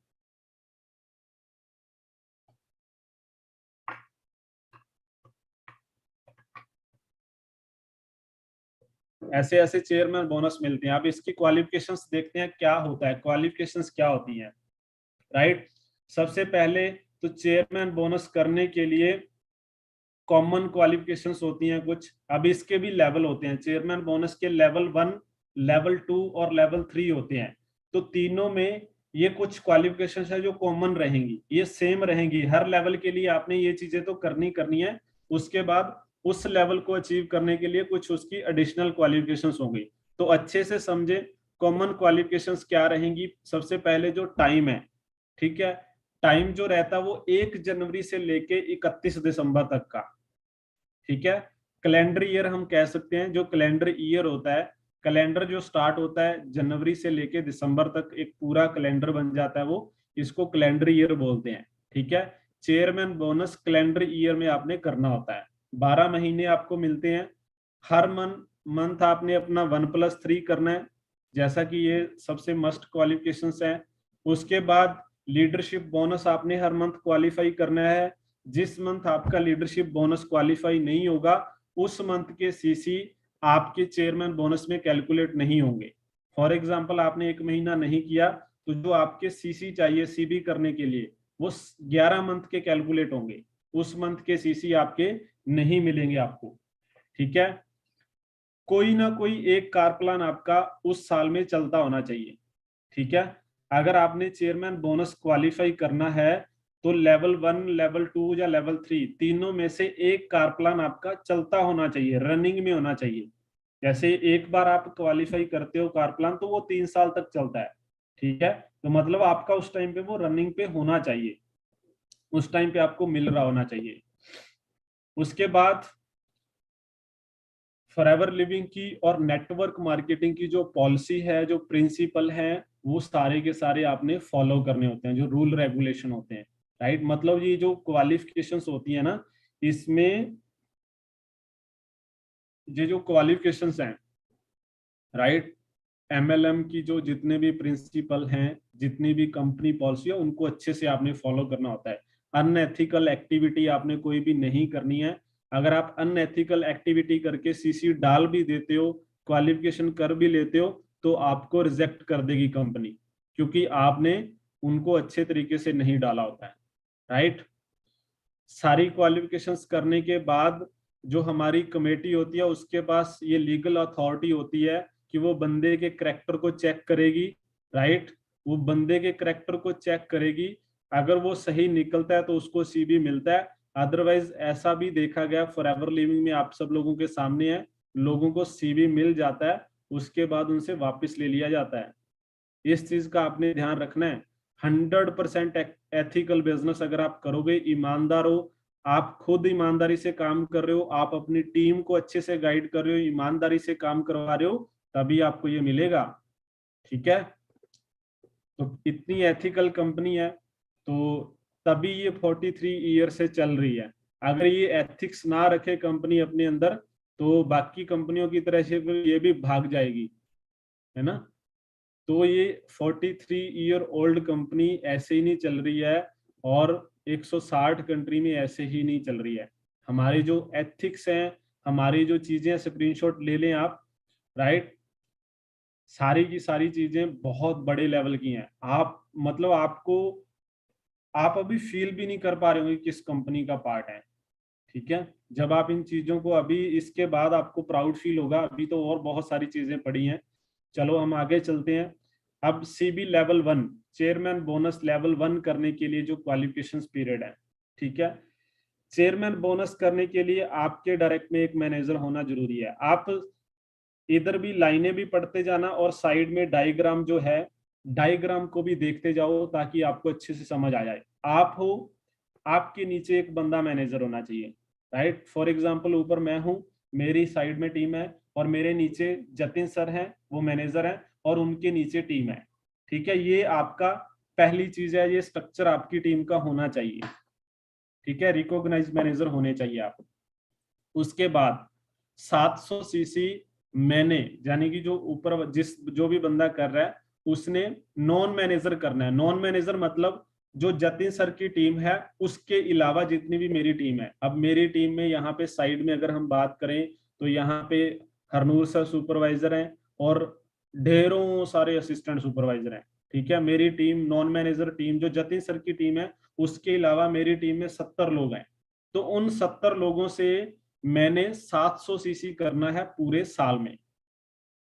ऐसे ऐसे चेयरमैन बोनस मिलते हैं। अब इसकी क्वालिफिकेशंस देखते हैं क्या होता है, क्वालिफिकेशंस क्या होती हैं, राइट। सबसे पहले तो चेयरमैन बोनस करने के लिए कॉमन क्वालिफिकेशंस होती हैं कुछ। अब इसके भी लेवल होते हैं, चेयरमैन बोनस के लेवल 1, लेवल 2 और लेवल 3 होते हैं। तो तीनों में ये कुछ क्वालिफिकेशंस है जो कॉमन रहेंगी, ये सेम रहेंगी हर लेवल के लिए, आपने ये चीजें तो करनी करनी है। उसके बाद उस लेवल को अचीव करने के लिए कुछ उसकी एडिशनल क्वालिफिकेशंस होंगी। तो अच्छे से समझे कॉमन क्वालिफिकेशंस क्या रहेंगी। सबसे पहले जो टाइम है, ठीक है, टाइम जो रहता है वो 1 जनवरी से लेके 31 दिसंबर तक का, ठीक है। कैलेंडर ईयर हम कह सकते हैं, जो कैलेंडर ईयर होता है, कैलेंडर जो स्टार्ट होता है जनवरी से लेके दिसंबर तक एक पूरा कैलेंडर बन जाता है, वो इसको कैलेंडर ईयर बोलते हैं, ठीक है। चेयरमैन बोनस कैलेंडर ईयर में आपने करना होता है। 12 महीने आपको मिलते हैं, हर मंथ आपने अपना 1+3 करना है, जैसा कि ये सबसे मस्ट क्वालिफिकेशंस है। उसके बाद लीडरशिप बोनस आपने हर मंथ क्वालिफाई करना है। जिस मंथ आपका लीडरशिप बोनस क्वालिफाई नहीं होगा उस मंथ के सीसी आपके चेयरमैन बोनस में कैलकुलेट नहीं होंगे। फॉर एग्जांपल आपने 1 महीना नहीं किया तो जो आपके सीसी चाहिए सीबी करने के लिए वो 11 मंथ के कैलकुलेट होंगे, उस मंथ के सीसी आपके नहीं मिलेंगे आपको। ठीक है, कोई ना कोई एक कार प्लान आपका उस साल में चलता होना चाहिए। ठीक है, अगर आपने चेयरमैन बोनस क्वालिफाई करना है तो लेवल 1, लेवल 2 या लेवल 3 तीनों में से एक कार प्लान आपका चलता होना चाहिए, रनिंग में होना चाहिए। जैसे एक बार आप क्वालिफाई करते हो कार प्लान तो वो 3 साल तक चलता है। ठीक है, तो मतलब आपका उस टाइम पे वो रनिंग पे होना चाहिए, उस टाइम पे आपको मिल रहा होना चाहिए। उसके बाद फॉरएवर लिविंग की और नेटवर्क मार्केटिंग की जो पॉलिसी है, जो प्रिंसिपल है, वो सारे के सारे आपने फॉलो करने होते हैं, जो रूल रेगुलेशन होते हैं। राइट, मतलब ये जो क्वालिफिकेशंस होती है ना, इसमें ये जो क्वालिफिकेशंस हैं, राइट, एमएलएम की जो जितने भी प्रिंसिपल हैं, जितनी भी कंपनी पॉलिसी है, उनको अच्छे से आपने फॉलो करना होता है। अनएथिकल एक्टिविटी आपने कोई भी नहीं करनी है। अगर आप अनएथिकल एक्टिविटी करके सीसी डाल भी देते हो, क्वालिफिकेशन कर भी लेते हो, तो आपको रिजेक्ट कर देगी कंपनी, क्योंकि आपने उनको अच्छे तरीके से नहीं डाला होता है। राइट, सारी क्वालिफिकेशंस करने के बाद जो हमारी कमेटी होती है उसके पास ये लीगल अथॉरिटी होती है कि वो बंदे के करैक्टर को चेक करेगी। राइट, वो बंदे के करैक्टर को चेक करेगी, अगर वो सही निकलता है तो उसको सीबी मिलता है। अदरवाइज ऐसा भी देखा गया फॉरएवर लिविंग में, आप सब लोगों के सामने है, लोगों को सीबी मिल जाता है, उसके बाद उनसे वापस ले लिया जाता है। इस चीज का आपने ध्यान रखना है। 100% एथिकल बिजनेस अगर आप करोगे, ईमानदार हो, आप खुद ईमानदारी से काम कर रहे हो, आप अपनी टीम को अच्छे से गाइड कर रहे हो, ईमानदारी से काम करवा रहे हो, तभी आपको ये मिलेगा। ठीक है, तो इतनी एथिकल कंपनी है तो तभी ये 43 ईयर से चल रही है। अगर ये एथिक्स ना रखे कंपनी अपने अंदर तो बाकी कंपनियों की तरह से ये भी भाग जाएगी, है ना। तो ये 43 ईयर ओल्ड कंपनी ऐसे ही नहीं चल रही है, और 160 कंट्री में ऐसे ही नहीं चल रही है। हमारी जो एथिक्स हैं, हमारी जो चीजें, स्क्रीनशॉट ले लें आप। राइट, सारी की सारी चीजें बहुत बड़े लेवल की हैं। आप मतलब आपको, आप अभी फील भी नहीं कर पा रहे होंगे किस कंपनी का पार्ट है। ठीक है, जब आप इन चीजों को, अभी इसके बाद आपको प्राउड फील होगा, अभी तो और बहुत सारी चीजें पड़ी हैं। चलो हम आगे चलते हैं। अब CB level 1, chairman bonus level 1 करने के लिए जो क्वालिफिकेशंस पीरियड है। ठीक है, चेयरमैन बोनस करने के लिए आपके डायरेक्ट में एक मैनेजर होना जरूरी है। आप इधर भी लाइनें भी पढ़ते जाना और साइड में डायग्राम जो है, डायग्राम को भी देखते जाओ ताकि आपको अच्छे से समझ आ जाए। आप हो, आपके नीचे एक बंदा मैनेजर होना चाहिए। राइट, फॉर एग्जांपल ऊपर मैं हूं, मेरी साइड में टीम है, और मेरे नीचे जतिन सर हैं, वो मैनेजर हैं, और उनके नीचे टीम है। ठीक है, ये आपका पहली चीज है, ये स्ट्रक्चर आपकी टीम का होना चाहिए। ठीक है, रिकॉग्नाइज मैनेजर होने चाहिए आप। उसके बाद 700 सीसी मैंने, यानी कि जो ऊपर जिस जो भी बंदा कर रहा है उसने नॉन मैनेजर करना है। नॉन मैनेजर मतलब जो जतिन सर की टीम है उसके अलावा जितनी भी मेरी टीम है। अब मेरी टीम में यहाँ पे साइड में अगर हम बात करें तो यहाँ पे हरनूर सर सुपरवाइजर हैं और ढेरों सारे असिस्टेंट सुपरवाइजर हैं। ठीक है, मेरी टीम नॉन मैनेजर टीम जो जतिन सर की टीम है, उसके अलावा मेरी टीम में 70 लोग हैं। तो उन 70 लोगों से मैंने 700 सीसी करना है पूरे साल में।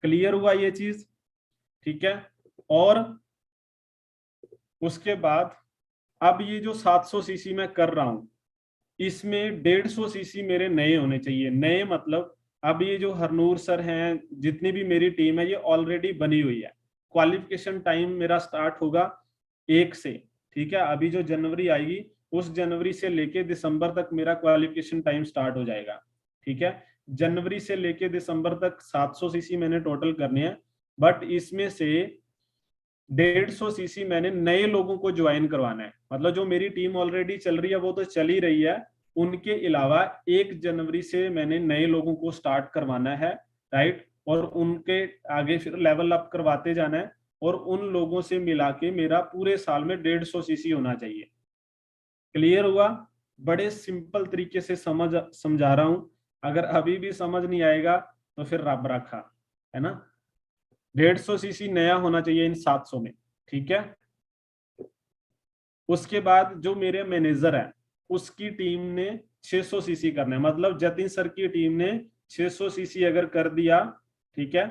क्लियर हुआ ये चीज? ठीक है, और उसके बाद अब ये जो 700 सीसी मैं कर रहा हूं, इसमें 150 सीसी मेरे नए होने चाहिए। नए मतलब अब ये जो हरनूर सर हैं, जितनी भी मेरी टीम है, ये ऑलरेडी बनी हुई है। क्वालिफिकेशन टाइम मेरा स्टार्ट होगा 1 से। ठीक है, अभी जो जनवरी आएगी उस जनवरी से लेके दिसंबर तक मेरा क्वालिफिकेशन टाइम स्टार्ट हो जाएगा। ठीक है, जनवरी से लेके दिसंबर तक 700 सीसी मैंने टोटल करने हैं, बट इसमें से 150 सीसी मैंने नए लोगों को ज्वाइन करवाना है, मतलब जो मेरी टीम ऑलरेडी चल रही है वो तो चल ही रही है, उनके अलावा 1 जनवरी से मैंने नए लोगों को स्टार्ट करवाना है, राइट। और उनके आगे फिर लेवल अप करवाते जाना है, और उन लोगों से मिला के मेरा पूरे साल में 150 सीसी होना चाहिए। क्लियर हुआ? बड़े सिंपल तरीके से समझा रहा हूं, अगर अभी भी समझ नहीं आएगा तो फिर रब रखा, है ना। 150 सीसी नया होना चाहिए इन 700 में, ठीक है। उसके बाद जो मेरे मैनेजर है उसकी टीम ने 600 सीसी करना है, मतलब जतिन सर की टीम ने 600 सीसी अगर कर दिया, ठीक है,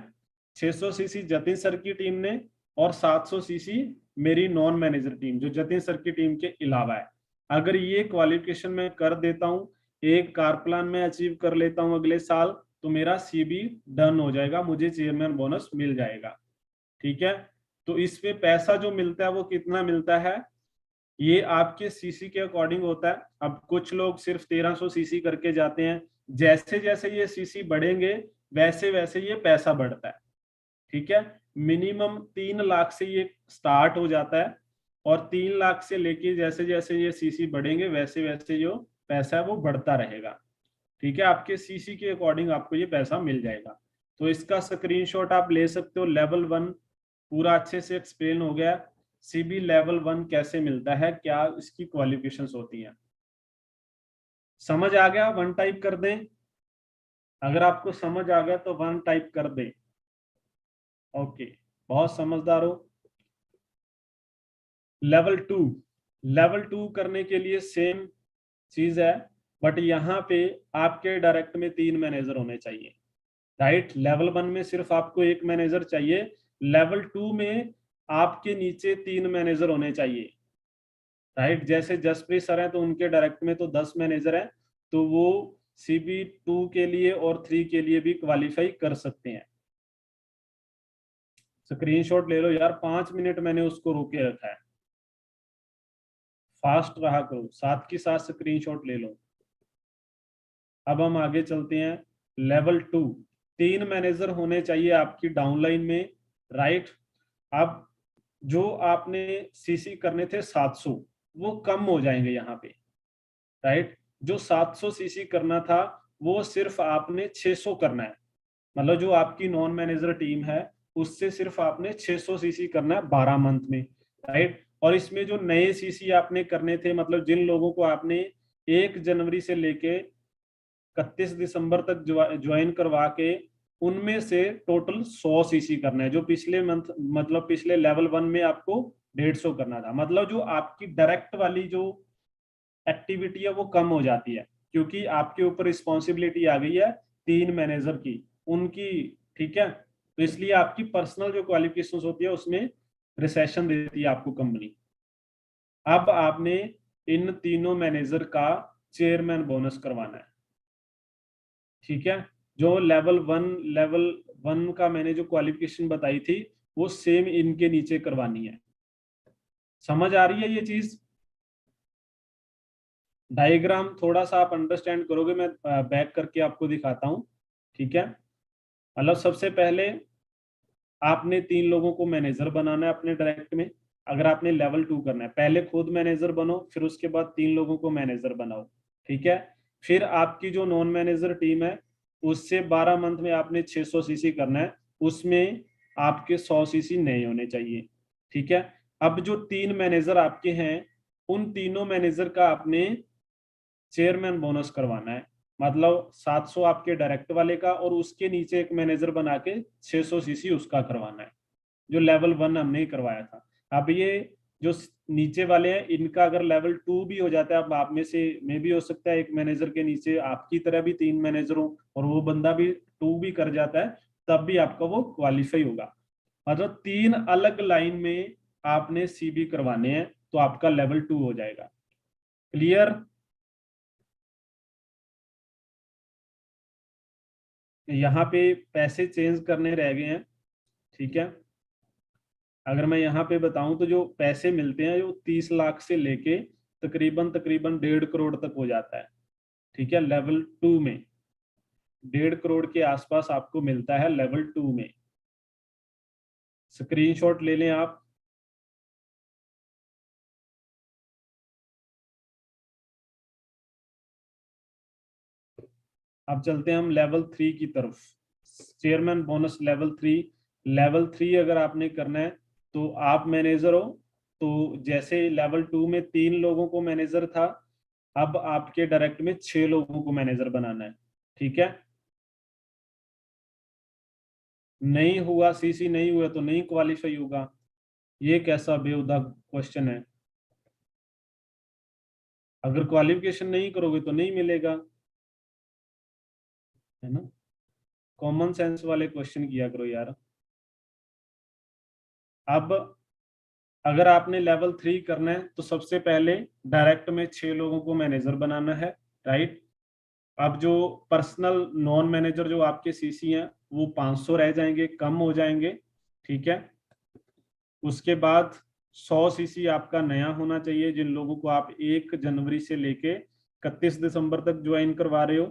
600 सीसी जतिन सर की टीम ने, और 700 सीसी मेरी नॉन मैनेजर टीम जो जतिन सर की टीम के अलावा है, अगर ये क्वालिफिकेशन में कर देता हूं, एक कार प्लान में अचीव कर लेता हूं अगले साल, तो मेरा सीबी डन हो जाएगा, मुझे चेयरमैन बोनस मिल जाएगा, ठीक है। तो इसमें पैसा जो मिलता है वो कितना मिलता है, ये आपके सीसी के अकॉर्डिंग होता है। अब कुछ लोग सिर्फ 1300 सीसी करके जाते हैं, जैसे जैसे ये सीसी बढ़ेंगे वैसे वैसे ये पैसा बढ़ता है, ठीक है। मिनिमम 3 लाख से ये स्टार्ट हो जाता है, और 3 लाख से लेके जैसे जैसे ये सीसी बढ़ेंगे वैसे वैसे जो पैसा है वो बढ़ता रहेगा, ठीक है। आपके सीसी के अकॉर्डिंग आपको ये पैसा मिल जाएगा। तो इसका स्क्रीनशॉट आप ले सकते हो। लेवल 1 पूरा अच्छे से एक्सप्लेन हो गया। सीबी लेवल 1 कैसे मिलता है, क्या इसकी क्वालिफिकेशंस होती हैं, समझ आ गया? 1 टाइप कर दें, अगर आपको समझ आ गया तो 1 टाइप कर दें। ओके, बहुत समझदार हो। लेवल 2 करने के लिए सेम चीज है, बट यहाँ पे आपके डायरेक्ट में 3 मैनेजर होने चाहिए, राइट। लेवल 1 में सिर्फ आपको 1 मैनेजर चाहिए, लेवल 2 में आपके नीचे 3 मैनेजर होने चाहिए, राइट। जैसे जसप्रीत सर हैं तो उनके डायरेक्ट में तो 10 मैनेजर हैं, तो वो CB2 के लिए और 3 के लिए भी क्वालिफाई कर सकते हैं। स्क्रीनशॉट ले लो यार, 5 मिनट मैंने उसको रोके रखा है, फास्ट रहा करो, साथ के साथ स्क्रीनशॉट ले लो। अब हम आगे चलते हैं। लेवल 2, 3 मैनेजर होने चाहिए आपकी डाउनलाइन में, राइट। अब जो आपने सीसी करने थे 700, वो कम हो जाएंगे यहाँ पे, राइट। जो 700 सीसी करना था वो सिर्फ आपने 600 करना है, मतलब जो आपकी नॉन मैनेजर टीम है उससे सिर्फ आपने 600 सीसी करना है 12 मंथ में, राइट। और इसमें जो नए सीसी आपने करने थे, मतलब जिन लोगों को आपने 1 जनवरी से लेके 31 दिसंबर तक ज्वाइन करवा के, उनमें से टोटल 100 सीसी करना है। जो पिछले मंथ, मतलब पिछले लेवल 1 में आपको 150 करना था, मतलब जो आपकी डायरेक्ट वाली जो एक्टिविटी है वो कम हो जाती है, क्योंकि आपके ऊपर रिस्पॉन्सिबिलिटी आ गई है 3 मैनेजर की, उनकी, ठीक है। तो इसलिए आपकी पर्सनल जो क्वालिफिकेशन होती है उसमें रिसेशन देती है आपको कंपनी। अब आपने इन तीनों मैनेजर का चेयरमैन बोनस करवाना है, ठीक है। जो लेवल 1 का मैंने जो क्वालिफिकेशन बताई थी वो सेम इनके नीचे करवानी है। समझ आ रही है ये चीज? डायग्राम थोड़ा सा आप अंडरस्टैंड करोगे, मैं बैक करके आपको दिखाता हूँ, ठीक है। मतलब सबसे पहले आपने 3 लोगों को मैनेजर बनाना है अपने डायरेक्ट में। अगर आपने लेवल 2 करना है, पहले खुद मैनेजर बनो, फिर उसके बाद 3 लोगों को मैनेजर बनाओ, ठीक है। फिर आपकी जो नॉन मैनेजर टीम है उससे 12 मंथ में आपने 600 सीसी करना है, उसमें आपके 100 सीसी नहीं होने चाहिए, ठीक है। अब जो 3 मैनेजर आपके हैं उन तीनों मैनेजर का आपने चेयरमैन बोनस करवाना है, मतलब 700 आपके डायरेक्ट वाले का, और उसके नीचे एक मैनेजर बना के 600 सीसी उसका करवाना है, जो लेवल 1 हमने ही करवाया था। अब ये जो नीचे वाले हैं इनका अगर लेवल 2 भी हो जाता है, अब आप में भी हो सकता है एक मैनेजर के नीचे आपकी तरह भी 3 मैनेजर हो और वो बंदा भी 2 भी कर जाता है, तब भी आपका वो क्वालिफाई होगा। मतलब 3 अलग लाइन में आपने सीबी करवाने हैं तो आपका लेवल 2 हो जाएगा। क्लियर? यहाँ पे पैसे चेंज करने रह गए हैं, ठीक है। अगर मैं यहाँ पे बताऊं तो जो पैसे मिलते हैं जो 30 लाख से लेके तकरीबन तकरीबन 1.5 करोड़ तक हो जाता है, ठीक है। लेवल 2 में 1.5 करोड़ के आसपास आपको मिलता है लेवल 2 में। स्क्रीनशॉट ले लें आप। अब चलते हैं हम लेवल 3 की तरफ। Chairman bonus level 3। लेवल 3 अगर आपने करना है तो आप मैनेजर हो, तो जैसे लेवल 2 में 3 लोगों को मैनेजर था, अब आपके डायरेक्ट में 6 लोगों को मैनेजर बनाना है। ठीक है, नहीं हुआ सीसी, नहीं हुआ तो नहीं क्वालिफाई होगा। ये कैसा बेहुदा क्वेश्चन है? अगर क्वालिफिकेशन नहीं करोगे तो नहीं मिलेगा, है ना? कॉमन सेंस वाले क्वेश्चन किया करो यार। अब अगर आपने लेवल 3 करना है तो सबसे पहले डायरेक्ट में 6 लोगों को मैनेजर बनाना है, राइट। अब जो पर्सनल नॉन मैनेजर जो आपके सीसी हैं वो 500 रह जाएंगे, कम हो जाएंगे। ठीक है, उसके बाद 100 सीसी आपका नया होना चाहिए, जिन लोगों को आप 1 जनवरी से लेके 31 दिसंबर तक ज्वाइन करवा रहे हो।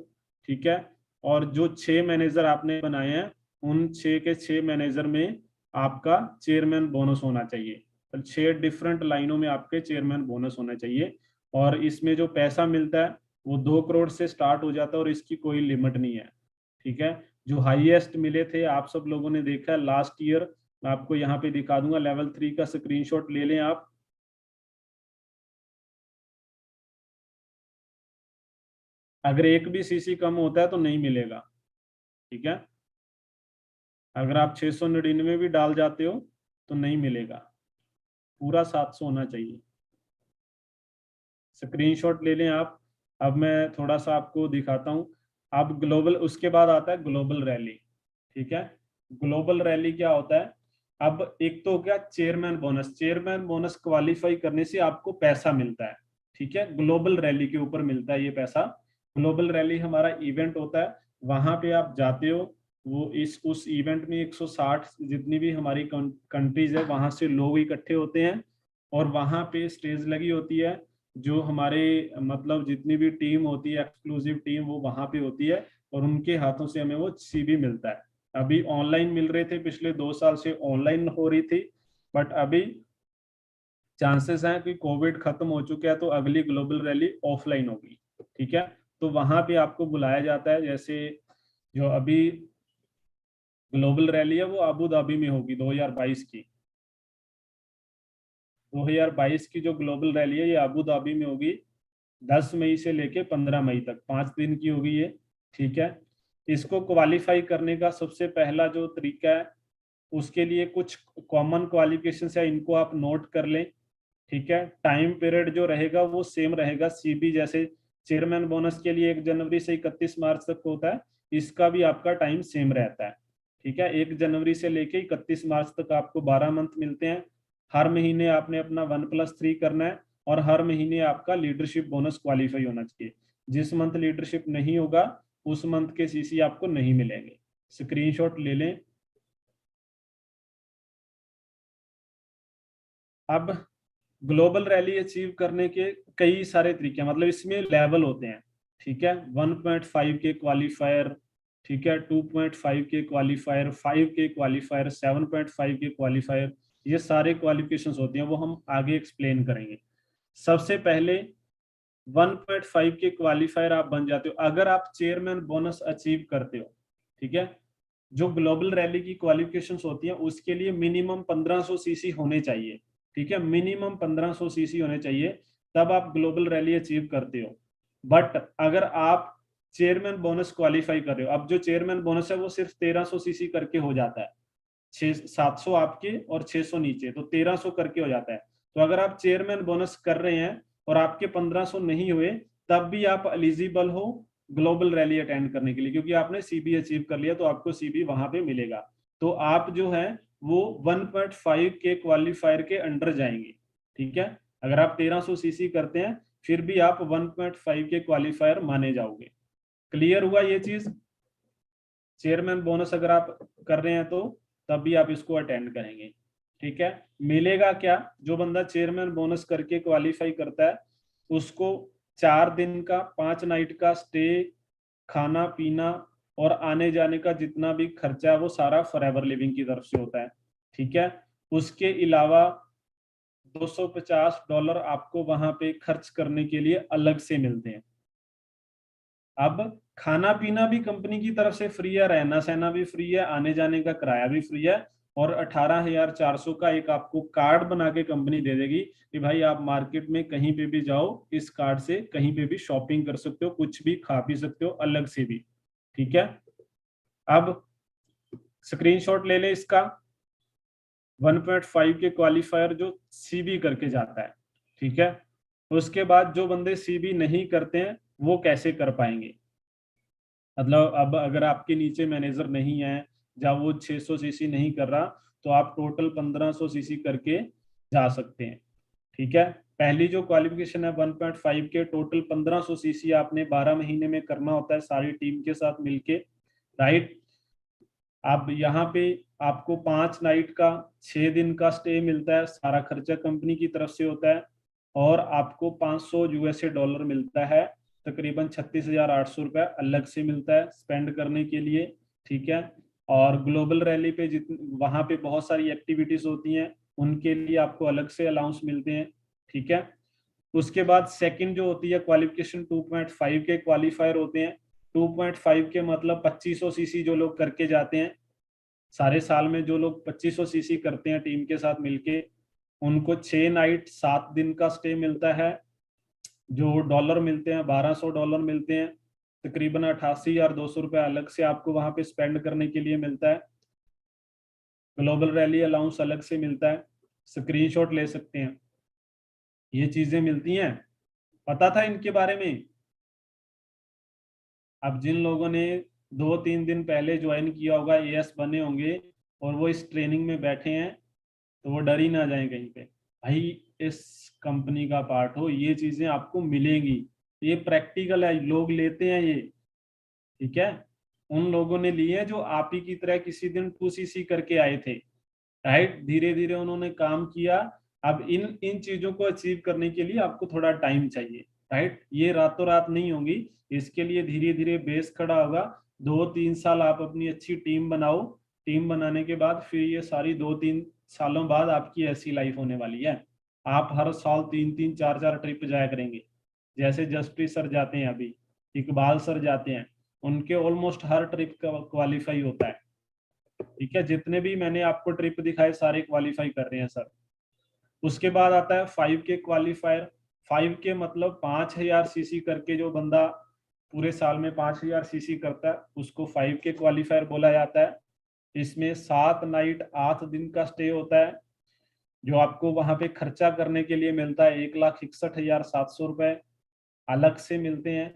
ठीक है, और जो 6 मैनेजर आपने बनाए हैं उन 6 के 6 मैनेजर में आपका चेयरमैन बोनस होना चाहिए। तो 6 डिफरेंट लाइनों में आपके चेयरमैन बोनस होना चाहिए। और इसमें जो पैसा मिलता है वो 2 करोड़ से स्टार्ट हो जाता है और इसकी कोई लिमिट नहीं है। ठीक है, जो हाईएस्ट मिले थे आप सब लोगों ने देखा है लास्ट ईयर, मैं आपको यहाँ पे दिखा दूंगा, लेवल 3 का स्क्रीनशॉट ले लें आप। अगर एक भी सीसी कम होता है तो नहीं मिलेगा। ठीक है, अगर आप 699 भी डाल जाते हो तो नहीं मिलेगा, पूरा 700 होना चाहिए। स्क्रीनशॉट ले लें आप। अब मैं थोड़ा सा आपको दिखाता हूँ। अब ग्लोबल, उसके बाद आता है ग्लोबल रैली। ठीक है, ग्लोबल रैली क्या होता है? अब एक तो हो गया chairman bonus. Chairman bonus qualify करने से आपको पैसा मिलता है। ठीक है, ग्लोबल रैली के ऊपर मिलता है ये पैसा। ग्लोबल रैली हमारा इवेंट होता है, वहां पे आप जाते हो। वो इस उस इवेंट में 160 जितनी भी हमारी कंट्रीज है वहां से लोग इकट्ठे होते हैं, और वहां पे स्टेज लगी होती है। जो हमारे मतलब जितनी भी टीम होती है, एक्सक्लूसिव टीम, वो वहां पे होती है, और उनके हाथों से हमें वो सीबी मिलता है। अभी ऑनलाइन मिल रहे थे, पिछले 2 साल से ऑनलाइन हो रही थी, बट अभी चांसेस हैं कि कोविड खत्म हो चुका है तो अगली ग्लोबल रैली ऑफलाइन होगी। ठीक है, तो वहां पे आपको बुलाया जाता है। जैसे जो अभी ग्लोबल रैली है वो अबू धाबी में होगी 2022 की। 2022 की जो ग्लोबल रैली है ये अबू धाबी में होगी, 10 मई से लेके 15 मई तक, 5 दिन की होगी ये। ठीक है, इसको क्वालिफाई करने का सबसे पहला जो तरीका है, उसके लिए कुछ कॉमन क्वालिफिकेशन है, इनको आप नोट कर लें। ठीक है, टाइम पीरियड जो रहेगा वो सेम रहेगा सीबी जैसे। चेयरमैन बोनस के लिए 1 जनवरी से 31 मार्च तक होता है, इसका भी आपका टाइम सेम रहता है। ठीक है, 1 जनवरी से लेके 31 मार्च तक आपको 12 मंथ मिलते हैं। हर महीने आपने अपना 1+3 करना है, और हर महीने आपका लीडरशिप बोनस क्वालिफाई होना चाहिए। जिस मंथ लीडरशिप नहीं होगा उस मंथ के सीसी आपको नहीं मिलेंगे। स्क्रीनशॉट ले लें। अब ग्लोबल रैली अचीव करने के कई सारे तरीके हैं, मतलब इसमें लेवल होते हैं। ठीक है, 1.5 के क्वालिफायर, ठीक है, 2.5 के क्वालिफायर, 5 के क्वालिफायर, 7.5 के क्वालिफायर, ये सारे क्वालिफिकेशंस होती हैं, वो हम आगे एक्सप्लेन करेंगे। सबसे पहले 1.5 के क्वालिफायर आप बन जाते हो अगर आप चेयरमैन बोनस अचीव करते हो। ठीक है, जो ग्लोबल रैली की क्वालिफिकेशंस होती हैं उसके लिए मिनिमम 1500 सीसी होने चाहिए। ठीक है, मिनिमम 1500 सीसी होने चाहिए, तब आप ग्लोबल रैली अचीव करते हो। बट अगर आप चेयरमैन बोनस क्वालिफाई कर रहे हो, अब जो चेयरमैन बोनस है वो सिर्फ 1300 सीसी करके हो जाता है। 700 आपके और 600 नीचे, तो 1300 करके हो जाता है। तो अगर आप चेयरमैन बोनस कर रहे हैं और आपके 1500 नहीं हुए, तब भी आप एलिजिबल हो ग्लोबल रैली अटेंड करने के लिए, क्योंकि आपने सीबी अचीव कर लिया तो आपको सीबी वहां पे मिलेगा। तो आप जो है वो 1.5 के क्वालिफायर के अंडर जाएंगे। ठीक है, अगर आप 1300 सीसी करते हैं फिर भी आप 1.5 के क्वालिफायर माने जाओगे। क्लियर हुआ ये चीज? चेयरमैन बोनस अगर आप कर रहे हैं तो तब भी आप इसको अटेंड करेंगे। ठीक है, मिलेगा क्या? जो बंदा चेयरमैन बोनस करके क्वालिफाई करता है उसको 4 दिन का 5 नाइट का स्टे, खाना पीना और आने जाने का जितना भी खर्चा है वो सारा फॉरएवर लिविंग की तरफ से होता है। ठीक है, उसके अलावा $250 आपको वहां पे खर्च करने के लिए अलग से मिलते हैं। अब खाना पीना भी कंपनी की तरफ से फ्री है, रहना सहना भी फ्री है, आने जाने का किराया भी फ्री है, और 18,400 का एक आपको कार्ड बना के कंपनी दे देगी कि भाई आप मार्केट में कहीं पे भी जाओ, इस कार्ड से कहीं पे भी शॉपिंग कर सकते हो, कुछ भी खा पी सकते हो अलग से भी। ठीक है, अब स्क्रीनशॉट ले ले इसका। 1.5 के क्वालिफायर जो सीबी करके जाता है, ठीक है, उसके बाद जो बंदे सीबी नहीं करते हैं वो कैसे कर पाएंगे? मतलब अब अगर आपके नीचे मैनेजर नहीं है, जब वो 600 सीसी नहीं कर रहा, तो आप टोटल 1500 सीसी करके जा सकते हैं। ठीक है, पहली जो क्वालिफिकेशन है 1.5 के, टोटल 1500 सीसी आपने 12 महीने में करना होता है सारी टीम के साथ मिलके, राइट। अब यहाँ पे आपको 5 नाइट का 6 दिन का स्टे मिलता है, सारा खर्चा कंपनी की तरफ से होता है, और आपको 500 यूएसए डॉलर मिलता है, तकरीबन 36,800 रुपये अलग से मिलता है स्पेंड करने के लिए। ठीक है, और ग्लोबल रैली पे वहाँ पे बहुत सारी एक्टिविटीज होती हैं, उनके लिए आपको अलग से अलाउंस मिलते हैं। ठीक है, उसके बाद सेकंड जो होती है क्वालिफिकेशन 2.5 के क्वालिफायर होते हैं। 2.5 के मतलब 2500 सीसी जो लोग करके जाते हैं, सारे साल में जो लोग 2500 सीसी करते हैं टीम के साथ मिलके, उनको 6 नाइट 7 दिन का स्टे मिलता है, जो डॉलर मिलते हैं $1200 मिलते हैं, तकरीबन 88,200 रुपये अलग से आपको वहां पे स्पेंड करने के लिए मिलता है। ग्लोबल रैली अलाउंस अलग से मिलता है, स्क्रीनशॉट ले सकते हैं, ये चीजें मिलती हैं। पता था इनके बारे में? अब जिन लोगों ने 2-3 दिन पहले ज्वाइन किया होगा, एएस बने होंगे, और वो इस ट्रेनिंग में बैठे हैं, तो वो डर ही ना जाए कहीं पे, भाई इस कंपनी का पार्ट हो, ये चीजें आपको मिलेंगी, ये प्रैक्टिकल है, लोग लेते हैं ये। ठीक है, उन लोगों ने लिए जो आप ही की तरह किसी दिन 2 सीसी करके आए थे, राइट, धीरे धीरे उन्होंने काम किया। अब इन इन चीजों को अचीव करने के लिए आपको थोड़ा टाइम चाहिए, राइट, ये रातों रात नहीं होंगी, इसके लिए धीरे धीरे बेस खड़ा होगा। 2-3 साल आप अपनी अच्छी टीम बनाओ, टीम बनाने के बाद फिर ये सारी 2-3 सालों बाद आपकी ऐसी लाइफ होने वाली है, आप हर साल 3-3 4-4 ट्रिप जाया करेंगे। जैसे जसप्रीत सर जाते हैं, अभी इकबाल सर जाते हैं, उनके ऑलमोस्ट हर ट्रिप का क्वालिफाई होता है। ठीक है, जितने भी मैंने आपको ट्रिप दिखाए सारे क्वालिफाई कर रहे हैं सर। उसके बाद आता है 5 के क्वालिफायर। 5 के मतलब 5,000 सीसी करके जो बंदा पूरे साल में 5,000 सीसी करता है, उसको 5 के क्वालिफायर बोला जाता है। इसमें 7 नाइट 8 दिन का स्टे होता है, जो आपको वहां पे खर्चा करने के लिए मिलता है 1,61,700 रुपए अलग से मिलते हैं।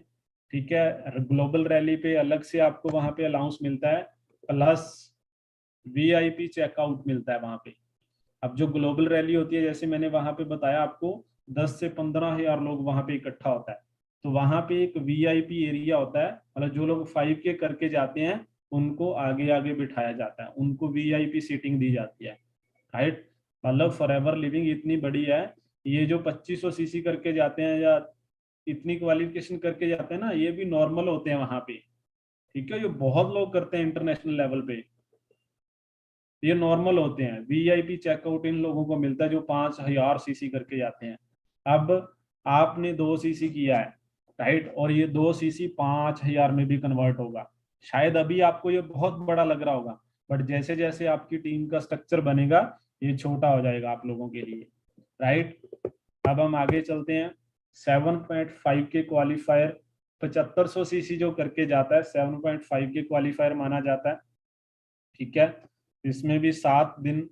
ठीक है, ग्लोबल रैली पे अलग से आपको वहां पे अलाउंस मिलता है, प्लस वीआईपी चेकआउट मिलता है वहां पे। अब जो ग्लोबल रैली होती है, जैसे मैंने वहां पे बताया आपको, 10 से 15,000 लोग वहां पे इकट्ठा होता है, तो वहां पे एक वीआईपी एरिया होता है, मतलब जो लोग 5 के करके जाते हैं उनको आगे आगे बिठाया जाता है, उनको वीआईपी सीटिंग दी जाती है, राइट। मतलब फॉरएवर लिविंग इतनी बड़ी है, ये जो 2500 सीसी करके जाते हैं या इतनी क्वालिफिकेशन करके जाते हैं ना, ये भी नॉर्मल होते हैं वहां पे। ठीक है, ये बहुत लोग करते हैं इंटरनेशनल लेवल पे, ये नॉर्मल होते हैं। वीआईपी चेकआउट इन लोगों को मिलता है जो 5,000 सीसी करके जाते हैं। अब आपने 2 सीसी किया है, राइट, और ये 2 सीसी 5,000 में भी कन्वर्ट होगा। शायद अभी आपको ये बहुत बड़ा लग रहा होगा, बट जैसे जैसे आपकी टीम का स्ट्रक्चर बनेगा ये छोटा हो जाएगा आप लोगों के लिए, राइट। अब हम आगे चलते हैं। 7.5 के क्वालिफायर 7500 सीसी जो करके जाता है, 7.5 के क्वालिफायर माना जाता है। ठीक है, इसमें भी 7 दिन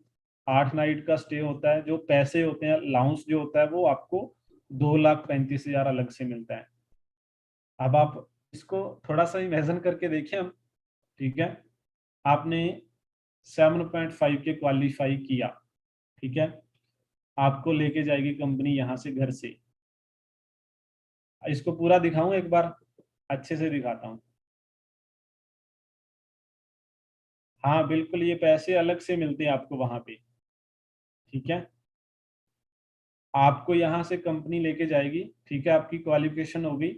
8 नाइट का स्टे होता है, जो पैसे होते हैं लाउंस जो होता है वो आपको 2,35,000 अलग से मिलता है। अब आप इसको थोड़ा सा इमेजिन करके देखें हम। ठीक है, आपने 7.5 के क्वालिफाई किया, ठीक है, आपको लेके जाएगी कंपनी यहाँ से घर से। इसको पूरा दिखाऊं एक बार, अच्छे से दिखाता हूँ। हाँ बिल्कुल, ये पैसे अलग से मिलते हैं आपको वहां पे। ठीक है, आपको यहाँ से कंपनी लेके जाएगी, ठीक है, आपकी क्वालिफिकेशन होगी।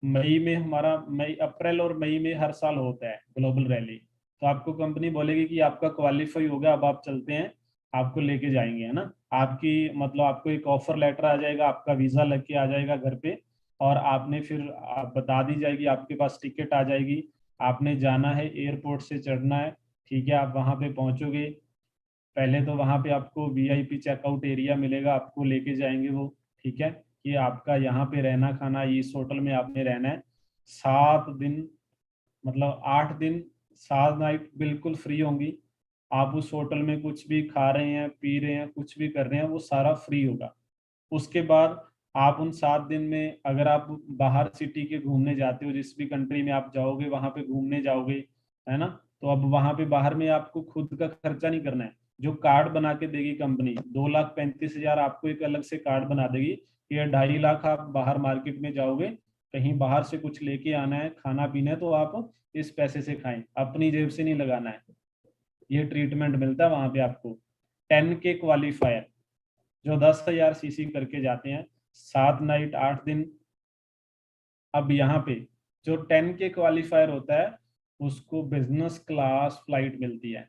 मई में हमारा मई अप्रैल और मई में हर साल होता है ग्लोबल रैली, तो आपको कंपनी बोलेगी कि आपका क्वालिफाई हो गया, अब आप चलते हैं, आपको लेके जाएंगे, है ना। आपकी मतलब आपको एक ऑफर लेटर आ जाएगा, आपका वीजा लग के आ जाएगा घर पे, और आपने फिर आप बता दी जाएगी, आपके पास टिकट आ जाएगी, आपने जाना है एयरपोर्ट से चढ़ना है, ठीक है। आप वहां पे पहुंचोगे, पहले तो वहां पे आपको वीआईपी चेकआउट एरिया मिलेगा, आपको लेके जाएंगे वो, ठीक है, कि आपका यहाँ पे रहना खाना इस होटल में आपने रहना है 7 दिन, मतलब 8 दिन 7 नाइट बिल्कुल फ्री होंगी। आप उस होटल में कुछ भी खा रहे हैं पी रहे हैं कुछ भी कर रहे हैं वो सारा फ्री होगा। उसके बाद आप उन 7 दिन में अगर आप बाहर सिटी के घूमने जाते हो, जिस भी कंट्री में आप जाओगे वहां पे घूमने जाओगे, है ना, तो अब वहां पे बाहर में आपको खुद का खर्चा नहीं करना है। जो कार्ड बना के देगी कंपनी, 2,35,000 आपको एक अलग से कार्ड बना देगी कि ये 2.5 लाख आप बाहर मार्केट में जाओगे, कहीं बाहर से कुछ लेके आना है खाना पीना है तो आप इस पैसे से खाएं, अपनी जेब से नहीं लगाना है। ये ट्रीटमेंट मिलता है वहां पे आपको। 10K क्वालिफायर जो 10,000 सीसी करके जाते हैं, 7 नाइट 8 दिन। अब यहाँ पे जो 10K क्वालिफायर होता है उसको बिजनेस क्लास फ्लाइट मिलती है,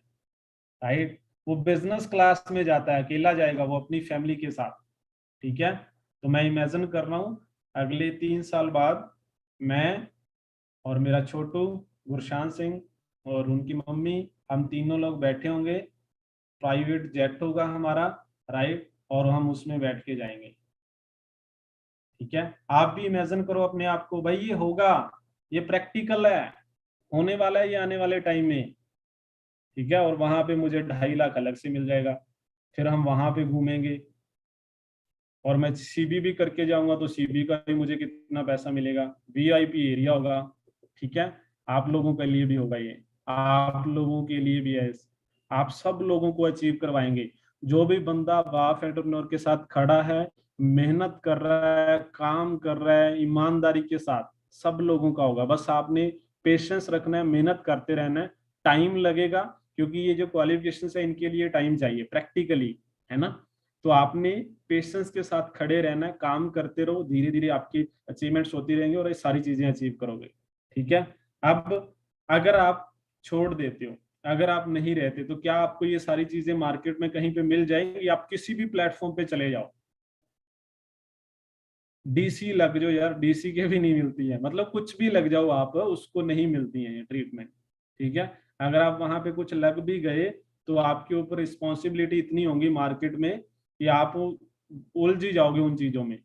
राइट। वो बिजनेस क्लास में जाता है, अकेला जाएगा वो अपनी फैमिली के साथ, ठीक है। तो मैं इमेजिन कर रहा हूँ अगले 3 साल बाद मैं और मेरा छोटू गुरशान सिंह और उनकी मम्मी, हम तीनों लोग बैठे होंगे, प्राइवेट जेट होगा हमारा, राइट, और हम उसमें बैठ के जाएंगे, ठीक है। आप भी इमेजिन करो अपने आप को, भाई ये होगा, ये प्रैक्टिकल है, होने वाला है ये आने वाले टाइम में, ठीक है। और वहां पे मुझे 2.5 लाख अलग से मिल जाएगा, फिर हम वहां पे घूमेंगे। और मैं सीबी भी करके जाऊंगा तो सीबी का भी मुझे कितना पैसा मिलेगा, वीआईपी एरिया होगा, ठीक है। आप लोगों के लिए भी होगा ये, आप लोगों के लिए भी है, आप सब लोगों को अचीव करवाएंगे। जो भी बंदा वाफ एंटरप्रेन्योर के साथ खड़ा है, मेहनत कर रहा है, काम कर रहा है ईमानदारी के साथ, सब लोगों का होगा। बस आपने पेशेंस रखना है, मेहनत करते रहना है, टाइम लगेगा क्योंकि ये जो क्वालिफिकेशन है इनके लिए टाइम चाहिए प्रैक्टिकली, है ना। तो आपने पेशेंस के साथ खड़े रहना है, काम करते रहो, धीरे धीरे आपकी अचीवमेंट्स होती रहेंगी और ये सारी चीजें अचीव करोगे, ठीक है। अब अगर आप छोड़ देते हो, अगर आप नहीं रहते, तो क्या आपको ये सारी चीजें मार्केट में कहीं पे मिल जाएंगी? आप किसी भी प्लेटफॉर्म पे चले जाओ, डीसी लग जाओ यार, डीसी के भी नहीं मिलती है, मतलब कुछ भी लग जाओ आप, उसको नहीं मिलती है ये ट्रीटमेंट, ठीक है। अगर आप वहां पे कुछ लग भी गए तो आपके ऊपर रिस्पॉन्सिबिलिटी इतनी होगी मार्केट में कि आप उलझ ही जाओगे उन चीजों में,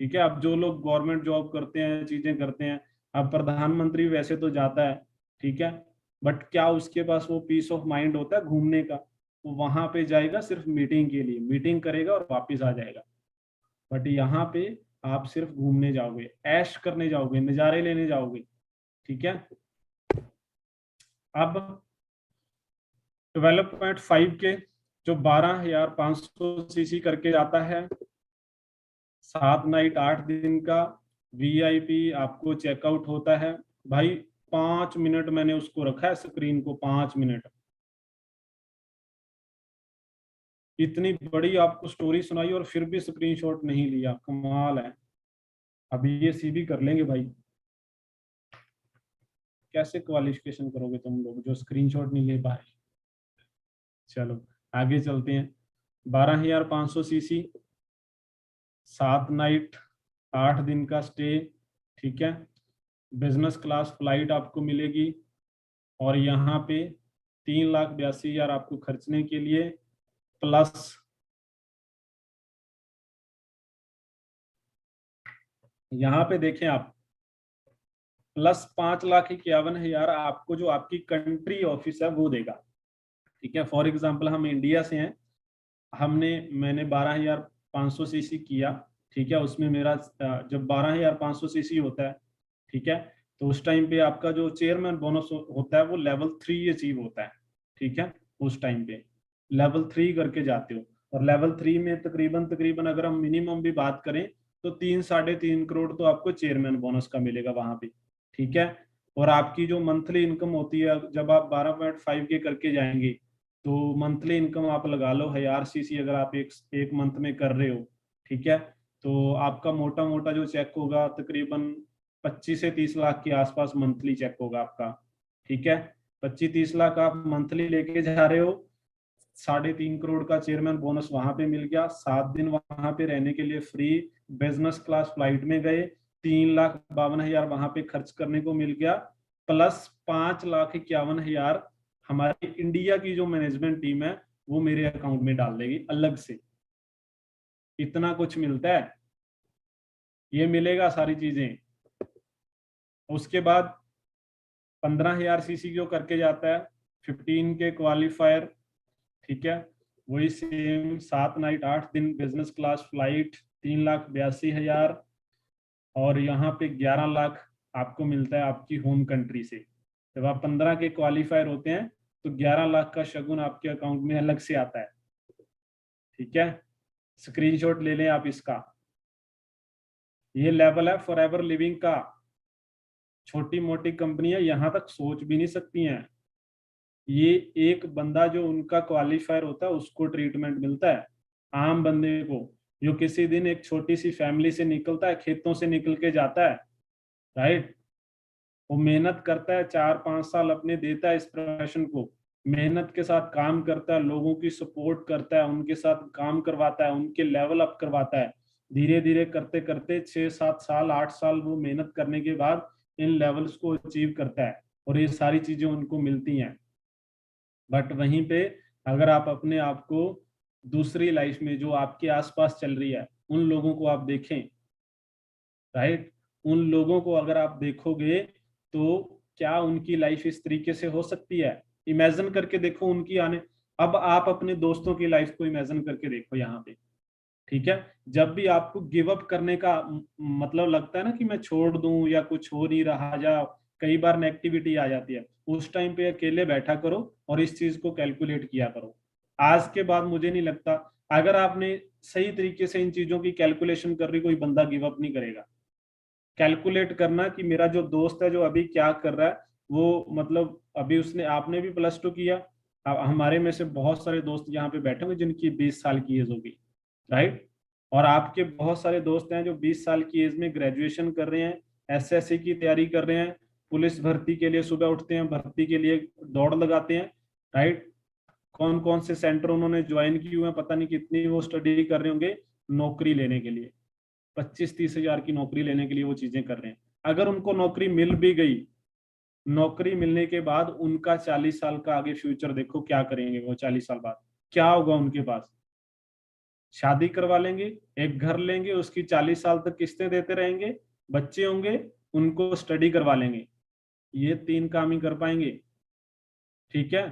ठीक है। अब जो लोग गवर्नमेंट जॉब करते हैं चीजें करते हैं, अब प्रधानमंत्री वैसे तो जाता है, ठीक है, बट क्या उसके पास वो पीस ऑफ माइंड होता है घूमने का? वो वहां पे जाएगा सिर्फ मीटिंग के लिए, मीटिंग करेगा और वापिस आ जाएगा। बट यहाँ पे आप सिर्फ घूमने जाओगे, ऐश करने जाओगे, नजारे लेने जाओगे, ठीक है। अब 12.5 के जो 12,500 सीसी करके जाता है, 7 नाइट 8 दिन का वीआईपी आपको चेकआउट होता है। भाई 5 मिनट मैंने उसको रखा है स्क्रीन को, 5 मिनट, इतनी बड़ी आपको स्टोरी सुनाई और फिर भी स्क्रीनशॉट नहीं लिया, कमाल है। अभी ये सीबी कर लेंगे भाई, कैसे क्वालिफिकेशन करोगे तुम लोग जो स्क्रीनशॉट नहीं ले पाए। चलो आगे चलते हैं। 12,500 सीसी, 7 नाइट 8 दिन का स्टे, ठीक है। बिजनेस क्लास फ्लाइट आपको मिलेगी और यहाँ पे 3,82,000 आपको खर्चने के लिए, प्लस यहाँ पे देखें आप, प्लस 5,51,000 आपको जो आपकी कंट्री ऑफिस है वो देगा, ठीक है। फॉर एग्जाम्पल हम इंडिया से हैं, मैंने 12,500 सीसी किया, ठीक है। उसमें मेरा जब 12,500 सीसी होता है, ठीक है, तो उस टाइम पे आपका जो चेयरमैन बोनस होता है वो लेवल 3 अचीव होता है, ठीक है। उस टाइम पे लेवल 3 करके जाते हो, और लेवल 3 में तकरीबन तकरीबन अगर हम मिनिमम भी बात करें तो 3-3.5 करोड़ तो आपको चेयरमैन बोनस का मिलेगा वहां पे, ठीक है। और आपकी जो मंथली इनकम होती है जब आप 12.5 के करके जाएंगे, तो मंथली इनकम आप लगा लो 1,000 सीसी अगर आप एक मंथ में कर रहे हो, ठीक है, तो आपका मोटा मोटा जो चेक होगा तकरीबन 25 से 30 लाख के आसपास मंथली चेक होगा आपका, ठीक है। 25-30 लाख आप मंथली लेके जा रहे हो, 3.5 करोड़ का चेयरमैन बोनस वहां पे मिल गया, 7 दिन वहां पे रहने के लिए फ्री, बिजनेस क्लास फ्लाइट में गए, 3,52,000 वहां पे खर्च करने को मिल गया, प्लस 5,51,000 हमारी इंडिया की जो मैनेजमेंट टीम है वो मेरे अकाउंट में डाल देगी अलग से। इतना कुछ मिलता है, ये मिलेगा सारी चीजें। उसके बाद 15,000 सीसी जो करके जाता है, 15 के क्वालिफायर, ठीक है, वही सेम 7 नाइट 8 दिन बिजनेस क्लास फ्लाइट 3,82,000, और यहाँ पे 11 लाख आपको मिलता है आपकी होम कंट्री से। जब आप 15 के क्वालिफायर होते हैं तो 11 लाख का शगुन आपके अकाउंट में अलग से आता है, ठीक है। स्क्रीनशॉट ले लें आप इसका। ये लेवल है फॉरएवर लिविंग का। छोटी मोटी कंपनियां यहां तक सोच भी नहीं सकती हैं। ये एक बंदा जो उनका क्वालिफायर होता है उसको ट्रीटमेंट मिलता है, आम बंदे को जो किसी दिन एक छोटी सी फैमिली से निकलता है, खेतों से निकल के जाता है, राइट, वो मेहनत करता है 4-5 साल अपने देता है इस प्रोफेशन को, मेहनत के साथ काम करता है, लोगों की सपोर्ट करता है, उनके साथ काम करवाता है, उनके लेवल अप करवाता है। धीरे धीरे करते करते 6-7 साल 8 साल वो मेहनत करने के बाद इन लेवल्स को अचीव करता है और ये सारी चीजें उनको मिलती हैं। बट वहीं पे अगर आप अपने आप को दूसरी लाइफ में जो आपके आसपास चल रही है उन लोगों को आप देखें, राइट, उन लोगों को अगर आप देखोगे तो क्या उनकी लाइफ इस तरीके से हो सकती है? इमेजिन करके देखो उनकी आने। अब आप अपने दोस्तों की लाइफ को इमेजिन करके देखो यहाँ पे, ठीक है। जब भी आपको गिव अप करने का मतलब लगता है ना कि मैं छोड़ दूं या कुछ हो नहीं रहा, या कई बार नेगेटिविटी आ जाती है, उस टाइम पे अकेले बैठा करो और इस चीज को कैलकुलेट किया करो। आज के बाद मुझे नहीं लगता अगर आपने सही तरीके से इन चीजों की कैलकुलेशन कर रही, कोई बंदा गिव अप नहीं करेगा। कैलकुलेट करना कि मेरा जो दोस्त है जो अभी क्या कर रहा है, वो मतलब अभी उसने, आपने भी +2 किया, हमारे में से बहुत सारे दोस्त यहाँ पे बैठे हुए जिनकी 20 साल की एज होगी, राइट, और आपके बहुत सारे दोस्त हैं जो 20 साल की एज में ग्रेजुएशन कर रहे हैं, एसएससी की तैयारी कर रहे हैं, पुलिस भर्ती के लिए सुबह उठते हैं, भर्ती के लिए दौड़ लगाते हैं, राइट। कौन कौन से सेंटर उन्होंने ज्वाइन किए हुए हैं, पता नहीं कितनी वो स्टडी कर रहे होंगे नौकरी लेने के लिए, 25-30 हजार की नौकरी लेने के लिए वो चीजें कर रहे हैं। अगर उनको नौकरी मिल भी गई, नौकरी मिलने के बाद उनका 40 साल का आगे फ्यूचर देखो क्या करेंगे वो, 40 साल बाद क्या होगा उनके पास? शादी करवा लेंगे, एक घर लेंगे, उसकी 40 साल तक किस्तें देते रहेंगे, बच्चे होंगे, उनको स्टडी करवा लेंगे। ये 3 काम ही कर पाएंगे, ठीक है।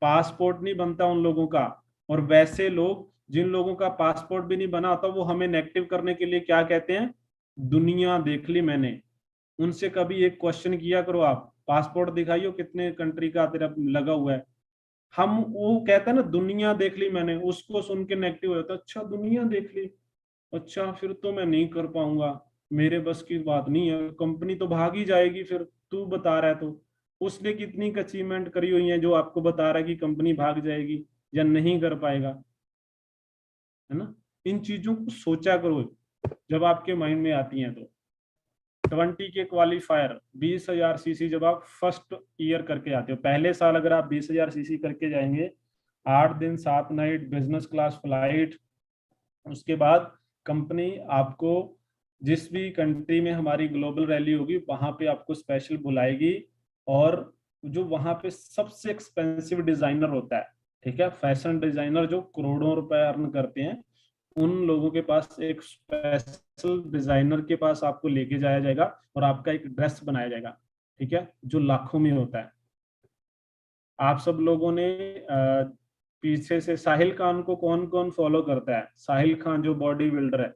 पासपोर्ट नहीं बनता उन लोगों का, और वैसे लोग जिन लोगों का पासपोर्ट भी नहीं बना होता वो हमें नेगेटिव करने के लिए क्या कहते हैं, दुनिया देख ली मैंने। उनसे कभी एक क्वेश्चन किया करो आप, पासपोर्ट दिखाइयो कितने कंट्री का तेरा लगा हुआ है। हम वो कहता है ना दुनिया देख ली मैंने, उसको सुन के नेगेटिव हो जाता है, अच्छा दुनिया देख ली, अच्छा फिर तो मैं नहीं कर पाऊंगा, मेरे बस की बात नहीं है, कंपनी तो भाग ही जाएगी फिर, तू बता रहा है तो। उसने कितनी अचीवमेंट करी हुई है जो आपको बता रहा है कि कंपनी भाग जाएगी या नहीं कर पाएगा, है ना। इन चीजों को सोचा करो जब आपके माइंड में आती हैं तो। 20 के क्वालिफायर 20,000 सीसी जब आप फर्स्ट ईयर करके आते हो, पहले साल अगर आप 20,000 सीसी करके जाएंगे, 8 दिन 7 नाइट बिजनेस क्लास फ्लाइट, उसके बाद कंपनी आपको जिस भी कंट्री में हमारी ग्लोबल रैली होगी वहां पे आपको स्पेशल बुलाएगी, और जो वहां पे सबसे एक्सपेंसिव डिजाइनर होता है, ठीक है, फैशन डिजाइनर जो करोड़ों रुपए अर्न करते हैं, उन लोगों के पास एक स्पेशल डिजाइनर के पास आपको लेके जाया जाएगा और आपका एक ड्रेस बनाया जाएगा, ठीक है, जो लाखों में होता है। आप सब लोगों ने पीछे से साहिल खान को कौन कौन फॉलो करता है? साहिल खान जो बॉडी बिल्डर है,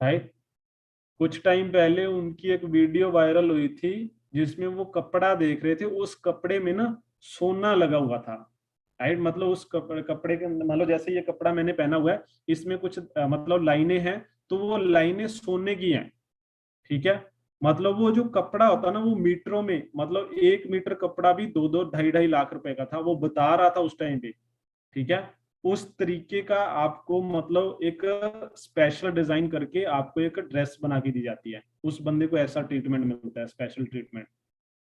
राइट, कुछ टाइम पहले उनकी एक वीडियो वायरल हुई थी जिसमें वो कपड़ा देख रहे थे, उस कपड़े में ना सोना लगा हुआ था, राइट, मतलब उस कपड़े के मतलब जैसे ये कपड़ा मैंने पहना हुआ है इसमें कुछ मतलब लाइनें हैं, तो वो लाइनें सोने की हैं, ठीक है। मतलब वो जो कपड़ा होता है ना वो मीटरों में, मतलब 1 मीटर कपड़ा भी 2-2 ढाई-ढाई लाख रुपए का था, वो बता रहा था उस टाइम पे, ठीक है। उस तरीके का आपको मतलब एक स्पेशल डिजाइन करके आपको एक ड्रेस बना के दी जाती है, उस बंदे को ऐसा ट्रीटमेंट मिलता है, स्पेशल ट्रीटमेंट,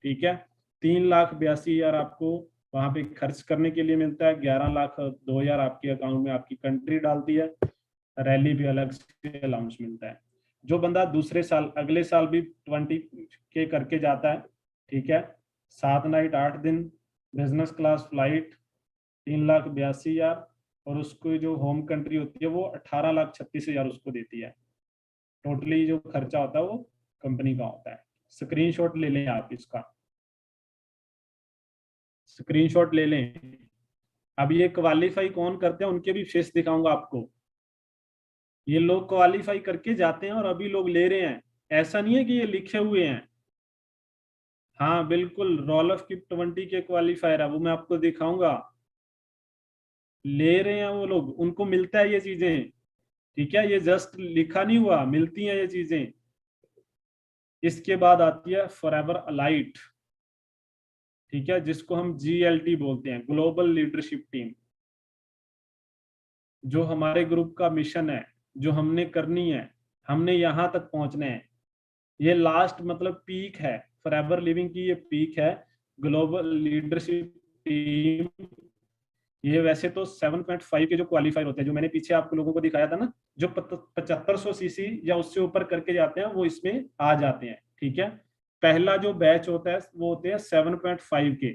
ठीक है। 3,82,000 आपको वहां पे खर्च करने के लिए मिलता है, 11,02,000 आपके अकाउंट में आपकी कंट्री डालती है, रैली भी अलग से अलाउंस मिलता है। जो बंदा दूसरे साल अगले साल भी 20 के करके जाता है, ठीक है, 7 नाइट 8 दिन, बिजनेस क्लास फ्लाइट, 3,82,000, और उसको जो होम कंट्री होती है वो 18,36,000 उसको देती है। टोटली जो खर्चा होता है वो कंपनी का होता है। स्क्रीनशॉट ले लें आप इसका, स्क्रीनशॉट ले लें। अब ये क्वालिफाई कौन करते हैं उनके भी फेस दिखाऊंगा आपको। ये लोग क्वालिफाई करके जाते हैं और अभी लोग ले रहे हैं, ऐसा नहीं है कि ये लिखे हुए हैं। हाँ बिल्कुल, रॉल ऑफ की 20 के क्वालिफायर है, वो मैं आपको दिखाऊंगा। ले रहे हैं वो लोग, उनको मिलता है ये चीजें, ठीक है, ये जस्ट लिखा नहीं हुआ, मिलती हैं ये चीजें। इसके बाद आती है फॉरएवर अलाइट, ठीक है, जिसको हम GLT बोलते हैं, ग्लोबल लीडरशिप टीम। जो हमारे ग्रुप का मिशन है, जो हमने करनी है, हमने यहां तक पहुंचना है, ये लास्ट मतलब पीक है, फॉरएवर लिविंग की ये पीक है, ग्लोबल लीडरशिप टीम। ये वैसे तो 7.5 के जो क्वालिफायर होते हैं, जो मैंने पीछे आप लोगों को दिखाया था ना, जो 7500 सीसी या उससे ऊपर करके जाते हैं वो इसमें आ जाते हैं, ठीक है। पहला जो बैच होता है वो होते हैं 7.5 के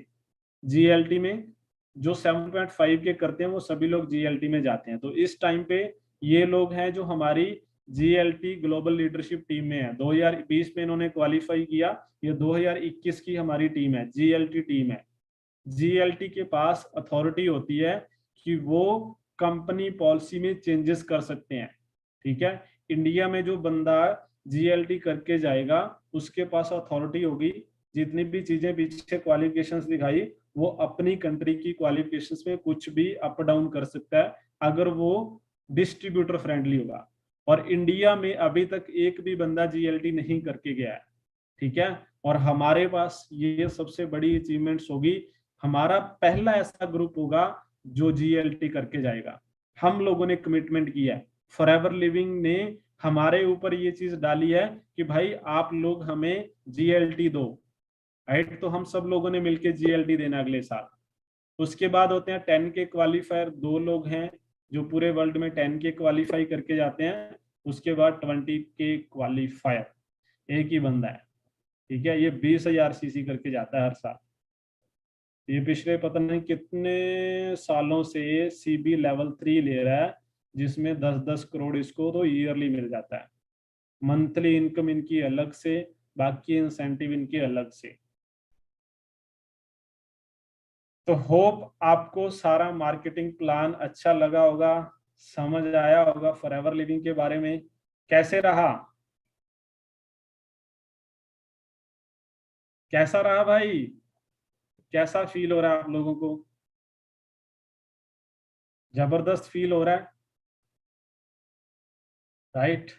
GLT में। जो 7.5 के करते हैं वो सभी लोग GLT में जाते हैं। तो इस टाइम पे ये लोग हैं जो हमारी GLT ग्लोबल लीडरशिप टीम में है। 2020 में इन्होंने क्वालिफाई किया, ये 2021 की हमारी टीम है, GLT टीम है। GLT के पास अथॉरिटी होती है कि वो कंपनी पॉलिसी में चेंजेस कर सकते हैं, ठीक है। इंडिया में जो बंदा GLT करके जाएगा उसके पास अथॉरिटी होगी, जितनी भी चीजें पीछे क्वालिफिकेशंस दिखाई वो अपनी कंट्री की क्वालिफिकेशंस में कुछ भी अप डाउन कर सकता है, अगर वो डिस्ट्रीब्यूटर फ्रेंडली होगा। और इंडिया में अभी तक एक भी बंदा GLT नहीं करके गया है, ठीक है। और हमारे पास ये सबसे बड़ी अचीवमेंट्स होगी, हमारा पहला ऐसा ग्रुप होगा जो GLT करके जाएगा। हम लोगों ने कमिटमेंट किया है, फॉरएवर लिविंग ने हमारे ऊपर ये चीज डाली है कि भाई आप लोग हमें GLT दो, राइट। तो हम सब लोगों ने मिलकर GLT देना अगले साल। उसके बाद होते हैं 10 के क्वालिफायर, 2 लोग हैं जो पूरे वर्ल्ड में 10 के क्वालिफाई करके जाते हैं। उसके बाद 20 के क्वालिफायर एक ही बंदा है, ठीक है, ये 20,000 सीसी करके जाता है हर साल। ये पिछले पता नहीं कितने सालों से CB लेवल 3 ले रहा है, जिसमें 10-10 करोड़ इसको तो ईयरली मिल जाता है। मंथली इनकम इनकी अलग से, बाकी इंसेंटिव इनके अलग से। तो होप आपको सारा मार्केटिंग प्लान अच्छा लगा होगा, समझ आया होगा फॉरएवर लिविंग के बारे में। कैसे रहा, कैसा रहा भाई, कैसा फील हो रहा है आप लोगों को? जबरदस्त फील हो रहा है, राइट।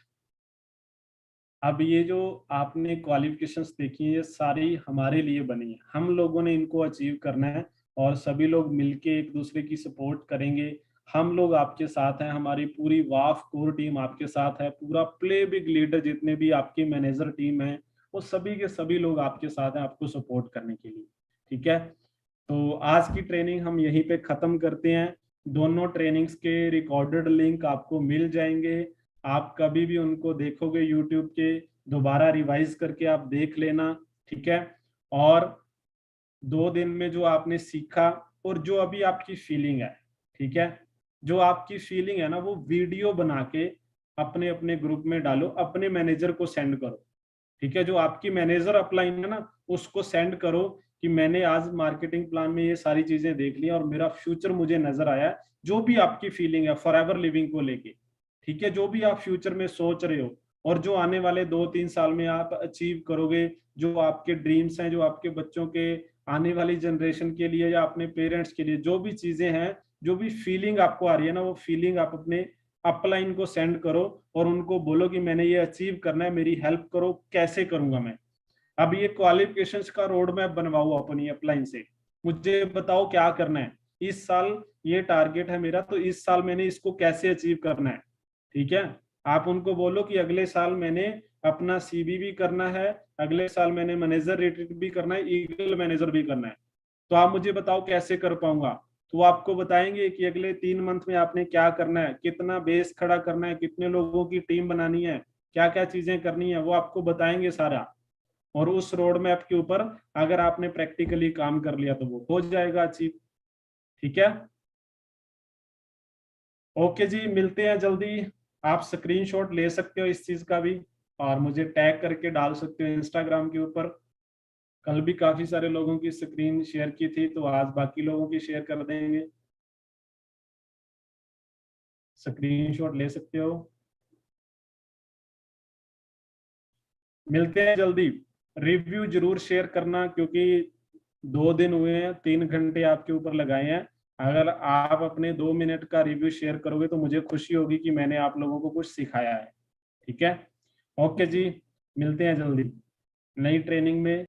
अब ये जो आपने क्वालिफिकेशंस देखी है ये सारी हमारे लिए बनी है, हम लोगों ने इनको अचीव करना है, और सभी लोग मिलके एक दूसरे की सपोर्ट करेंगे। हम लोग आपके साथ हैं, हमारी पूरी वाफ कोर टीम आपके साथ है, पूरा प्ले बिग लीडर जितने भी आपकी मैनेजर टीम है वो सभी के सभी लोग आपके साथ हैं आपको सपोर्ट करने के लिए, ठीक है। तो आज की ट्रेनिंग हम यहीं पे खत्म करते हैं। दोनों ट्रेनिंग्स के रिकॉर्डेड लिंक आपको मिल जाएंगे, आप कभी भी उनको देखोगे यूट्यूब के, दोबारा रिवाइज करके आप देख लेना, ठीक है। और 2 दिन में जो आपने सीखा और जो अभी आपकी फीलिंग है, ठीक है, जो आपकी फीलिंग है ना वो वीडियो बना के अपने अपने ग्रुप में डालो, अपने मैनेजर को सेंड करो, ठीक है। जो आपकी मैनेजर अपलाइन है ना उसको सेंड करो कि मैंने आज मार्केटिंग प्लान में ये सारी चीजें देख ली और मेरा फ्यूचर मुझे नजर आया। जो भी आपकी फीलिंग है फॉरएवर लिविंग को लेके, ठीक है, जो भी आप फ्यूचर में सोच रहे हो और जो आने वाले 2-3 साल में आप अचीव करोगे, जो आपके ड्रीम्स हैं, जो आपके बच्चों के आने वाली जनरेशन के लिए या अपने पेरेंट्स के लिए जो भी चीजें हैं, जो भी फीलिंग आपको आ रही है ना वो फीलिंग आप अपने अपलाइन को सेंड करो और उनको बोलो कि मैंने ये अचीव करना है, मेरी हेल्प करो, कैसे करूंगा मैं। अब ये क्वालिफिकेशंस का रोड मैप बनवाओ अपनी अपलाइन से, मुझे बताओ क्या करना है इस साल, ये टारगेट है मेरा तो इस साल मैंने इसको कैसे अचीव करना है, ठीक है। आप उनको बोलो कि अगले साल मैंने अपना CB भी करना है, अगले साल मैंने मैनेजर रेटेड भी करना है, ईगल मैनेजर भी करना है। तो आप मुझे बताओ कैसे कर पाऊंगा। तो वो आपको बताएंगे कि अगले 3 मंथ में आपने क्या करना है, कितना बेस खड़ा करना है, कितने लोगों की टीम बनानी है, क्या क्या चीजें करनी है वो आपको बताएंगे सारा, और उस रोड मैप के ऊपर अगर आपने प्रैक्टिकली काम कर लिया तो वो हो जाएगा अचीव। ठीक है, ओके जी, मिलते हैं जल्दी। आप स्क्रीनशॉट ले सकते हो इस चीज का भी, और मुझे टैग करके डाल सकते हो इंस्टाग्राम के ऊपर। कल भी काफी सारे लोगों की स्क्रीन शेयर की थी, तो आज बाकी लोगों की शेयर कर देंगे। स्क्रीनशॉट ले सकते हो। मिलते हैं जल्दी। रिव्यू जरूर शेयर करना, क्योंकि 2 दिन हुए हैं, 3 घंटे आपके ऊपर लगाए हैं। अगर आप अपने 2 मिनट का रिव्यू शेयर करोगे तो मुझे खुशी होगी कि मैंने आप लोगों को कुछ सिखाया है। ठीक है, ओके जी, मिलते हैं जल्दी नई ट्रेनिंग में।